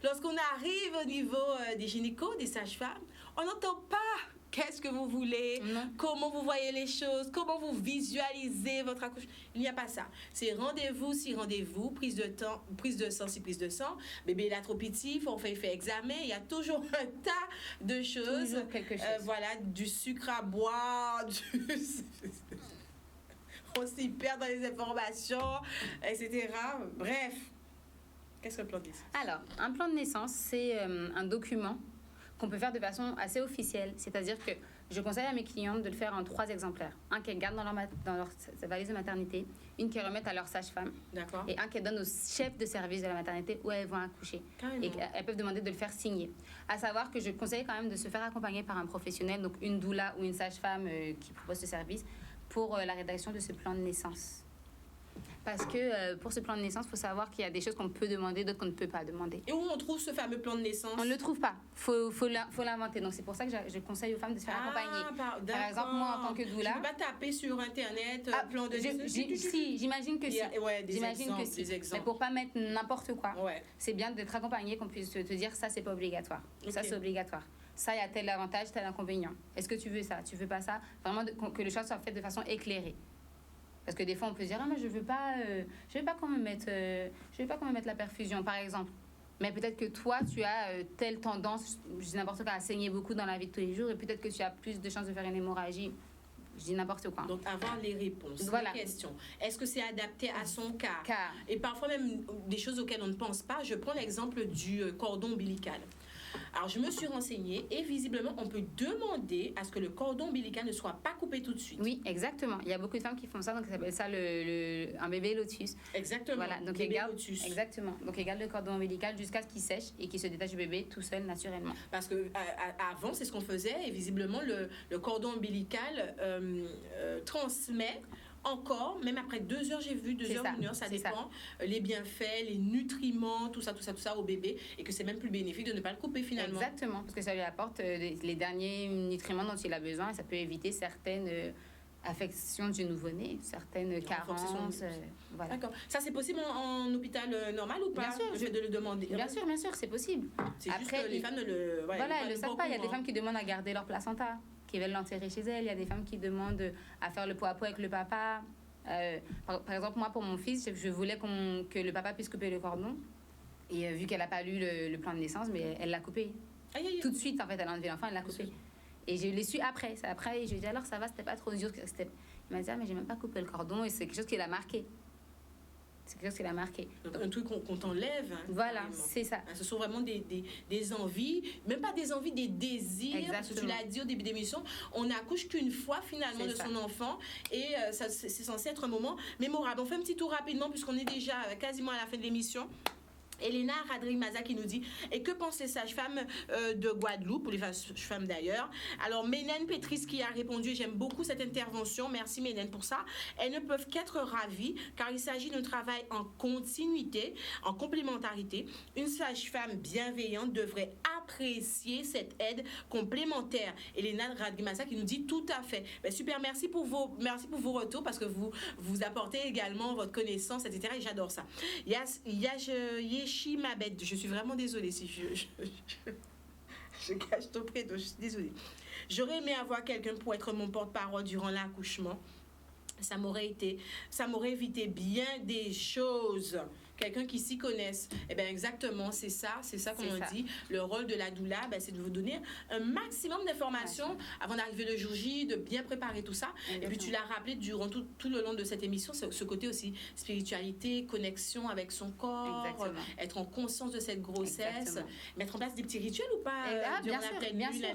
[SPEAKER 1] Lorsqu'on arrive au niveau des gynécos, des sages-femmes, on n'entend pas qu'est-ce que vous voulez, comment vous voyez les choses, comment vous visualisez votre accouchement. Il n'y a pas ça. C'est rendez-vous si rendez-vous, prise de sang si prise de sang, bébé là trop petit, on fait examen, il y a toujours un tas de choses.
[SPEAKER 2] Toujours quelque chose.
[SPEAKER 1] Voilà, du sucre à boire, on s'y perd dans les informations, etc. Bref, qu'est-ce que le plan de naissance? Alors,
[SPEAKER 2] un plan de naissance, c'est un document qu'on peut faire de façon assez officielle. C'est-à-dire que je conseille à mes clientes de le faire en 3 exemplaires. Un qu'elles gardent dans leur valise de maternité, une qu'elles remettent à leur sage-femme, et un qu'elles donnent au chef de service de la maternité où elles vont accoucher.
[SPEAKER 1] Carrément.
[SPEAKER 2] Et elles peuvent demander de le faire signer. À savoir que je conseille quand même de se faire accompagner par un professionnel, donc une doula ou une sage-femme qui propose ce service, pour la rédaction de ce plan de naissance. Parce que pour ce plan de naissance, il faut savoir qu'il y a des choses qu'on peut demander, d'autres qu'on ne peut pas demander.
[SPEAKER 1] Et où on trouve ce fameux plan de naissance?
[SPEAKER 2] On ne le trouve pas. Faut l'inventer. Donc c'est pour ça que je conseille aux femmes de se faire accompagner. Par exemple, moi en tant que doula...
[SPEAKER 1] Je ne peux pas taper sur Internet plan de naissance.
[SPEAKER 2] Si, j'imagine que si.
[SPEAKER 1] J'imagine que si.
[SPEAKER 2] Mais pour ne pas mettre n'importe quoi, c'est bien d'être accompagné, qu'on puisse te dire ça, c'est pas obligatoire. Ça, c'est obligatoire. Ça, il y a tel avantage, tel inconvénient. Est-ce que tu veux ça? Tu veux pas ça? Vraiment que le choix soit fait de façon éclairée. Parce que des fois, on peut se dire, ah, mais je veux pas qu'on me mette la perfusion, par exemple. Mais peut-être que toi, tu as telle tendance, je dis n'importe quoi, à saigner beaucoup dans la vie de tous les jours, et peut-être que tu as plus de chances de faire une hémorragie Je dis n'importe quoi.
[SPEAKER 1] Donc, avoir les réponses,
[SPEAKER 2] Voilà.
[SPEAKER 1] les questions. Est-ce que c'est adapté à son cas?
[SPEAKER 2] Car,
[SPEAKER 1] Et parfois même des choses auxquelles on ne pense pas. Je prends l'exemple du cordon ombilical. Alors, je me suis renseignée et visiblement, on peut demander à ce que le cordon ombilical ne soit pas coupé tout de suite.
[SPEAKER 2] oui, exactement. Il y a beaucoup de femmes qui font ça, donc ça s'appelle ça un bébé lotus.
[SPEAKER 1] Exactement.
[SPEAKER 2] Voilà, donc
[SPEAKER 1] Bébé
[SPEAKER 2] ils gardent,
[SPEAKER 1] lotus.
[SPEAKER 2] exactement. Donc ils gardent le cordon ombilical jusqu'à ce qu'il sèche et qu'il se détache du bébé tout seul naturellement.
[SPEAKER 1] Parce que avant, c'est ce qu'on faisait et visiblement, le cordon ombilical transmet encore, même après 2 heures, j'ai vu 2
[SPEAKER 2] C'est
[SPEAKER 1] heures,
[SPEAKER 2] ça,
[SPEAKER 1] 1 heure, ça
[SPEAKER 2] c'est
[SPEAKER 1] dépend, les bienfaits, les nutriments, tout ça au bébé, et que c'est même plus bénéfique de ne pas le couper finalement.
[SPEAKER 2] Exactement, parce que ça lui apporte les derniers nutriments dont il a besoin et ça peut éviter certaines affections du nouveau-né, certaines carences. Voilà.
[SPEAKER 1] D'accord. Ça, c'est possible en hôpital normal ou pas?
[SPEAKER 2] Bien sûr,
[SPEAKER 1] le fait de le demander.
[SPEAKER 2] Bien sûr, c'est possible.
[SPEAKER 1] C'est juste
[SPEAKER 2] Après,
[SPEAKER 1] que les femmes ne le...
[SPEAKER 2] Voilà, elles ne le savent pas. Il y a des
[SPEAKER 1] femmes
[SPEAKER 2] femmes qui demandent à garder leur placenta, qui veulent l'enterrer chez elles. Il y a des femmes qui demandent à faire le pot à pot avec le papa. Par exemple, moi, pour mon fils, je voulais que le papa puisse couper le cordon. Et vu qu'elle n'a pas lu le plan de naissance, mais elle l'a coupé.
[SPEAKER 1] Aïe, aïe, aïe.
[SPEAKER 2] Tout de suite, en fait, elle a enlevé l'enfant, elle l'a coupé. Et je l'ai su après. Après, je lui ai dit, alors ça va, c'était pas trop dur. Il m'a dit, ah, mais j'ai même pas coupé le cordon. Et c'est quelque chose qui l'a marqué. C'est quelque chose qui l'a marqué.
[SPEAKER 1] Donc, un truc qu'on t'enlève. Hein,
[SPEAKER 2] Voilà,
[SPEAKER 1] carrément.
[SPEAKER 2] c'est ça.
[SPEAKER 1] Ce sont vraiment des envies, même pas des envies, des désirs.
[SPEAKER 2] Exactement.
[SPEAKER 1] Parce que tu l'as dit au début d'émission, on n'accouche qu'une fois finalement
[SPEAKER 2] C'est
[SPEAKER 1] de
[SPEAKER 2] ça.
[SPEAKER 1] son enfant. Et c'est censé être un moment mémorable. On fait un petit tour rapidement puisqu'on est déjà quasiment à la fin de l'émission. Elena Radrimaza qui nous dit « Et que pensent les sages-femmes de Guadeloupe, ou les sages-femmes d'ailleurs ?» Alors, Ménène Pétris qui a répondu, et j'aime beaucoup cette intervention, merci Ménène pour ça. Elles ne peuvent qu'être ravies, car il s'agit d'un travail en continuité, en complémentarité. Une sage-femme bienveillante devrait apprécier cette aide complémentaire. Elena Radrimaza qui nous dit « Tout à fait ». Ben, super, merci pour vos retours, parce que vous apportez également votre connaissance, etc. Et j'adore ça. Yeshi Mabed, je suis vraiment désolée si je cache ton prénom, je suis désolée. J'aurais aimé avoir quelqu'un pour être mon porte-parole durant l'accouchement. Ça m'aurait évité bien des choses. Quelqu'un qui s'y connaisse. Eh bien, exactement, c'est ça comme on dit. Le rôle de la doula, ben, c'est de vous donner un maximum d'informations avant d'arriver le jour J, de bien préparer tout ça. Exactement. Et puis, tu l'as rappelé durant tout le long de cette émission, ce côté aussi spiritualité, connexion avec son corps, être en conscience de cette grossesse, exactement. Mettre en place des petits rituels ou pas durant la pleine lune.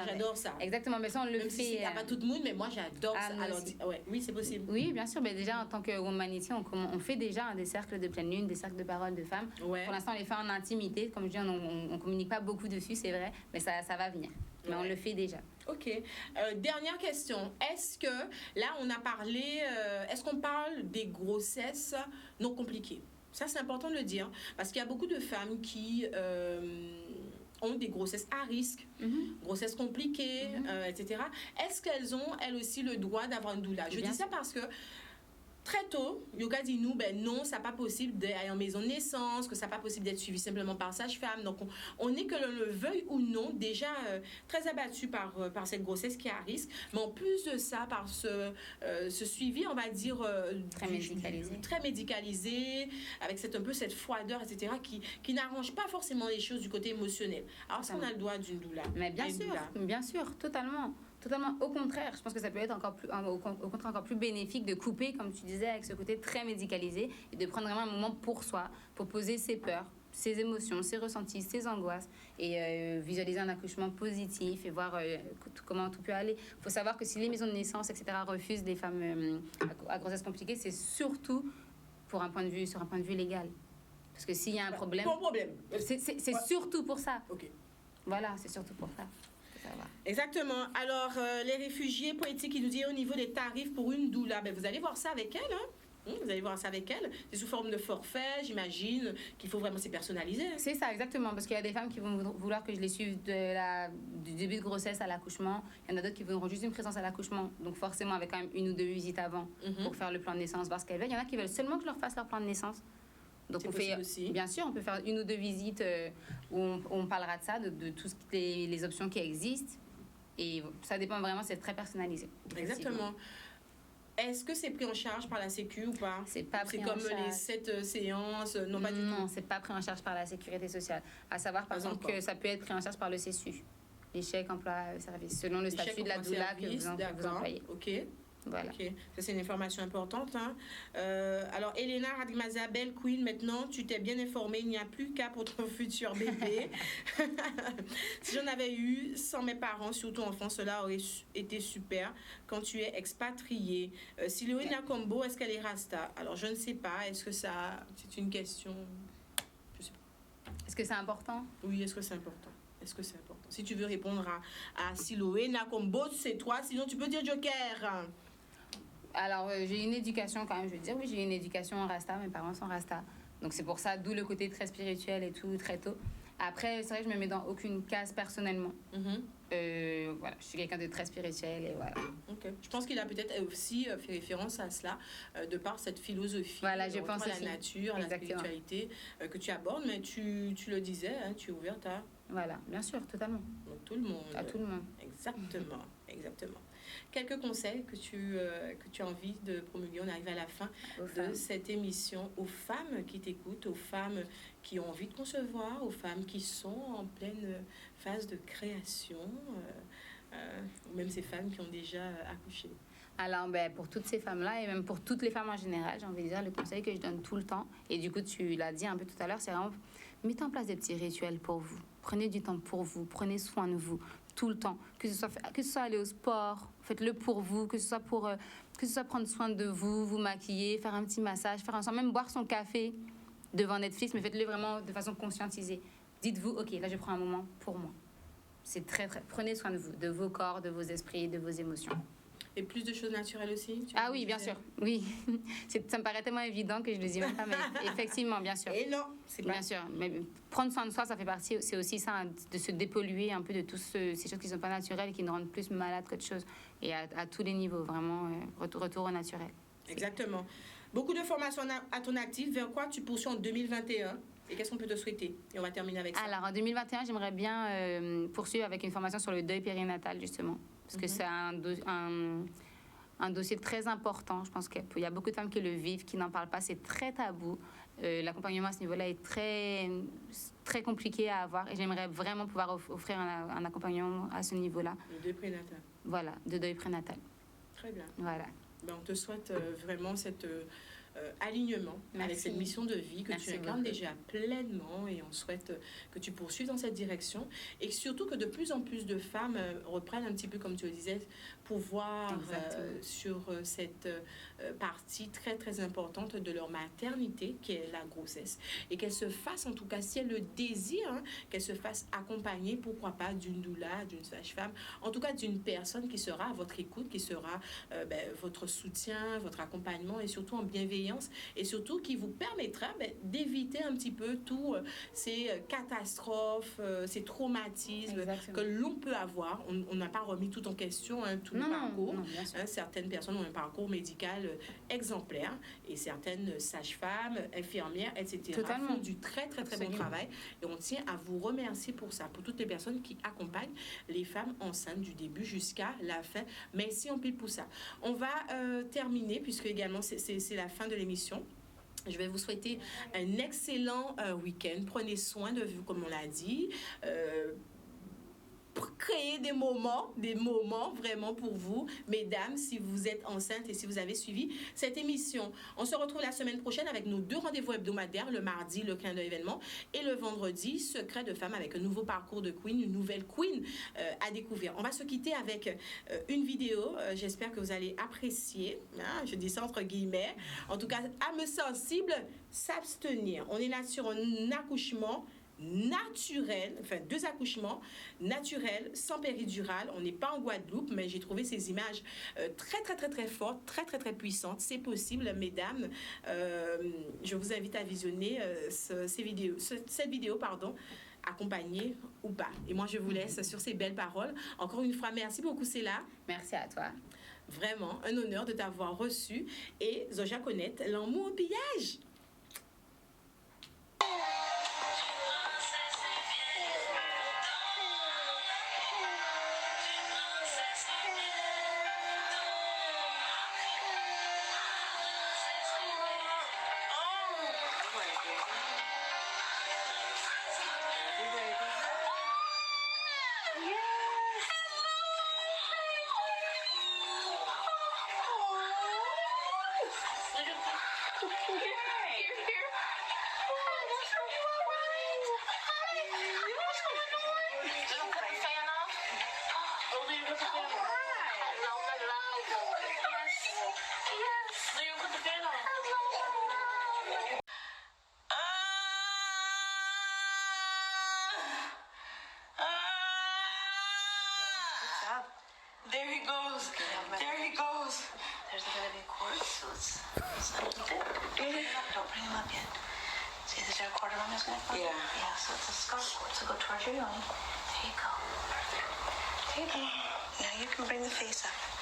[SPEAKER 1] J'adore ça.
[SPEAKER 2] Exactement, mais ça, on le
[SPEAKER 1] même
[SPEAKER 2] fait.
[SPEAKER 1] Si t'as pas tout le monde, mais moi, j'adore ça. Alors, oui, c'est possible.
[SPEAKER 2] Oui, bien sûr. Mais déjà, en tant que Womanity, on fait déjà des cercles de pleine lune, des cercles de parole de femmes. Ouais. Pour l'instant, on les fait en intimité. Comme je dis, on communique pas beaucoup dessus, c'est vrai, mais ça va venir. Mais on le fait déjà.
[SPEAKER 1] OK. Dernière question. Est-ce que, là, on a parlé... est-ce qu'on parle des grossesses non compliquées? Ça, c'est important de le dire. Parce qu'il y a beaucoup de femmes qui... ont des grossesses à risque, grossesses compliquées, etc. Est-ce qu'elles ont, elles aussi, le droit d'avoir une doula? Je dis ça parce que très tôt, Yoga dit nous, ben non, ça n'est pas possible d'aller en maison de naissance, que ça n'est pas possible d'être suivi simplement par sage-femme. Donc, on est, que l'on le veuille ou non, déjà très abattu par cette grossesse qui est à risque. Mais en plus de ça, par ce suivi, on va dire, très médicalisé, avec un peu cette froideur, etc., qui n'arrange pas forcément les choses du côté émotionnel. Alors, est-ce qu'on a le droit d'une doula?
[SPEAKER 2] Mais bien sûr, totalement. Totalement, au contraire, je pense que ça peut être au contraire encore plus bénéfique de couper, comme tu disais, avec ce côté très médicalisé et de prendre vraiment un moment pour soi, pour poser ses peurs, ses émotions, ses ressentis, ses angoisses et visualiser un accouchement positif et voir comment tout peut aller. Il faut savoir que si les maisons de naissance, etc., refusent les femmes à grossesse compliquée, c'est surtout sur un point de vue légal. Parce que s'il y a un problème...
[SPEAKER 1] Pas de problème.
[SPEAKER 2] C'est surtout pour ça.
[SPEAKER 1] OK.
[SPEAKER 2] Voilà, c'est surtout pour ça.
[SPEAKER 1] Exactement. Alors, les réfugiés poétiques, qui nous disent au niveau des tarifs pour une doula, ben, vous allez voir ça avec elle, hein? Vous allez voir ça avec elle. C'est sous forme de forfait, j'imagine, qu'il faut vraiment s'y personnaliser. Hein?
[SPEAKER 2] C'est ça, exactement. Parce qu'il y a des femmes qui vont vouloir que je les suive du début de grossesse à l'accouchement. Il y en a d'autres qui voudront juste une présence à l'accouchement. Donc, forcément, avec quand même 1 ou 2 visites avant pour faire le plan de naissance, voir ce qu'elles veulent. Il y en a qui veulent seulement que je leur fasse leur plan de naissance. Donc, on fait, aussi. Bien sûr, on peut faire 1 ou 2 visites où on parlera de ça, de toutes les options qui existent. Et ça dépend vraiment, c'est très personnalisé.
[SPEAKER 1] Exactement. Est-ce que c'est pris en charge par la Sécu ou pas?
[SPEAKER 2] C'est pas pris en charge.
[SPEAKER 1] C'est comme les 7 séances? Non, pas du tout.
[SPEAKER 2] Non, c'est pas pris en charge par la Sécurité sociale. À savoir, par exemple, que ça peut être pris en charge par le CESU. les chèques emploi-service, selon le statut de la doula que vous employez.
[SPEAKER 1] OK.
[SPEAKER 2] Voilà.
[SPEAKER 1] Ok, ça c'est une information importante. Hein. Alors, Elena Radimazabel Queen, maintenant tu t'es bien informée, il n'y a plus qu'à pour ton futur bébé. Si j'en avais eu sans mes parents, surtout enfants, cela aurait été super quand tu es expatriée. Siloina Combo, est-ce qu'elle est Rasta? Alors, je ne sais pas, est-ce que ça. C'est une question. Je sais pas.
[SPEAKER 2] Est-ce que c'est important?
[SPEAKER 1] Oui, est-ce que c'est important? Est-ce que c'est important? Si tu veux répondre à Siloina Combo, c'est toi, sinon tu peux dire Joker.
[SPEAKER 2] Alors, j'ai une éducation quand même, je veux dire, oui, j'ai une éducation en Rasta, mes parents sont Rasta. Donc, c'est pour ça, d'où le côté très spirituel et tout, très tôt. Après, c'est vrai que je me mets dans aucune case personnellement. Voilà, je suis quelqu'un de très spirituel et voilà.
[SPEAKER 1] Okay. Je pense qu'il a peut-être aussi fait référence à cela, de par cette philosophie,
[SPEAKER 2] voilà, je pense
[SPEAKER 1] à la nature, à la spiritualité que tu abordes, mais tu le disais, hein, tu es ouverte à...
[SPEAKER 2] Voilà, bien sûr, totalement.
[SPEAKER 1] Donc, tout le monde.
[SPEAKER 2] À tout le monde.
[SPEAKER 1] Exactement, exactement. Quelques conseils que tu as envie de promulguer. On arrive à la fin de cette émission. Aux femmes qui t'écoutent, aux femmes qui ont envie de concevoir, aux femmes qui sont en pleine phase de création, ou même ces femmes qui ont déjà accouché.
[SPEAKER 2] Alors, pour toutes ces femmes-là, et même pour toutes les femmes en général, j'ai envie de dire, le conseil que je donne tout le temps, et du coup, tu l'as dit un peu tout à l'heure, c'est vraiment, mettez en place des petits rituels pour vous. Prenez du temps pour vous, prenez soin de vous, tout le temps. Que ce soit aller au sport, faites-le pour vous, que ce soit prendre soin de vous, vous maquiller, faire un petit massage, faire un soin, même boire son café devant Netflix, mais faites-le vraiment de façon conscientisée. Dites-vous, OK, là, je prends un moment pour moi. C'est très, très... Prenez soin de vos corps, de vos esprits, de vos émotions.
[SPEAKER 1] Et plus de choses naturelles aussi?
[SPEAKER 2] Ah oui, bien sûr. Oui. Ça me paraît tellement évident que je ne le dis même pas, mais effectivement, bien sûr.
[SPEAKER 1] Et non, c'est pas...
[SPEAKER 2] Bien sûr. Mais prendre soin de soi, ça fait partie, c'est aussi ça, de se dépolluer un peu de toutes ces choses qui ne sont pas naturelles et qui nous rendent plus malades qu'autre chose. Et à tous les niveaux, vraiment, retour au naturel.
[SPEAKER 1] Exactement. Beaucoup de formations à ton actif. Vers quoi tu poursuis en 2021? Et qu'est-ce qu'on peut te souhaiter? Et on va terminer avec ça.
[SPEAKER 2] Alors, en 2021, j'aimerais bien poursuivre avec une formation sur le deuil périnatal, justement. Parce que c'est un dossier très important. Je pense qu'il y a beaucoup de femmes qui le vivent, qui n'en parlent pas. C'est très tabou. L'accompagnement à ce niveau-là est très, très compliqué à avoir. Et j'aimerais vraiment pouvoir offrir un accompagnement à ce niveau-là.
[SPEAKER 1] Le deuil prénatal.
[SPEAKER 2] Voilà, de deuil prénatal.
[SPEAKER 1] Très bien.
[SPEAKER 2] Voilà.
[SPEAKER 1] On te souhaite vraiment cet alignement avec cette mission de vie que tu incarnes déjà pleinement, et on souhaite que tu poursuives dans cette direction, et surtout que de plus en plus de femmes reprennent un petit peu, comme tu le disais, pouvoir sur cette partie très très importante de leur maternité qui est la grossesse, et qu'elles se fassent, en tout cas si elles le désirent, hein, qu'elles se fassent accompagner, pourquoi pas d'une doula, d'une sage-femme, en tout cas d'une personne qui sera à votre écoute, qui sera votre soutien, votre accompagnement, et surtout en bienveillance, et surtout qui vous permettra d'éviter un petit peu tous ces catastrophes, ces traumatismes que l'on peut avoir. On n'a pas remis tout en question, hein, tout le parcours.
[SPEAKER 2] Non,
[SPEAKER 1] certaines personnes ont un parcours médical exemplaire, et certaines sages-femmes, infirmières, etc. font du très très très bon travail, et on tient à vous remercier pour ça, pour toutes les personnes qui accompagnent les femmes enceintes du début jusqu'à la fin. Merci en pile pour ça. On va terminer, puisque également c'est la fin de l'émission. Je vais vous souhaiter un excellent week-end. Prenez soin de vous, comme on l'a dit. Créer des moments vraiment pour vous, mesdames, si vous êtes enceintes et si vous avez suivi cette émission. On se retrouve la semaine prochaine avec nos 2 rendez-vous hebdomadaires, le mardi, le clin d'œil événement, et le vendredi, secret de femme, avec un nouveau parcours de queen, une nouvelle queen à découvrir. On va se quitter avec une vidéo. J'espère que vous allez apprécier. Hein, je dis ça entre guillemets. En tout cas, âme sensible, s'abstenir. On est là sur un accouchement naturel, enfin 2 accouchements naturels, sans péridurale. On n'est pas en Guadeloupe, mais j'ai trouvé ces images très très très très fortes, très très très puissantes. C'est possible, mesdames. Je vous invite à visionner cette vidéo, accompagnée ou pas. Et moi, je vous laisse sur ces belles paroles. Encore une fois, merci beaucoup, Céla.
[SPEAKER 2] Merci à toi.
[SPEAKER 1] Vraiment, un honneur de t'avoir reçu. Et Zoja Connette, l'amour au pillage.
[SPEAKER 3] Yes.
[SPEAKER 4] There he goes. There he goes. There's gonna be cords, so it's underneath it. Don't bring him up yet. See, there's a cord around his neck? Yeah. Yeah, so it's a scarf cord. So go towards your yoni. There you go. Perfect. There you go. Now you can bring the face up.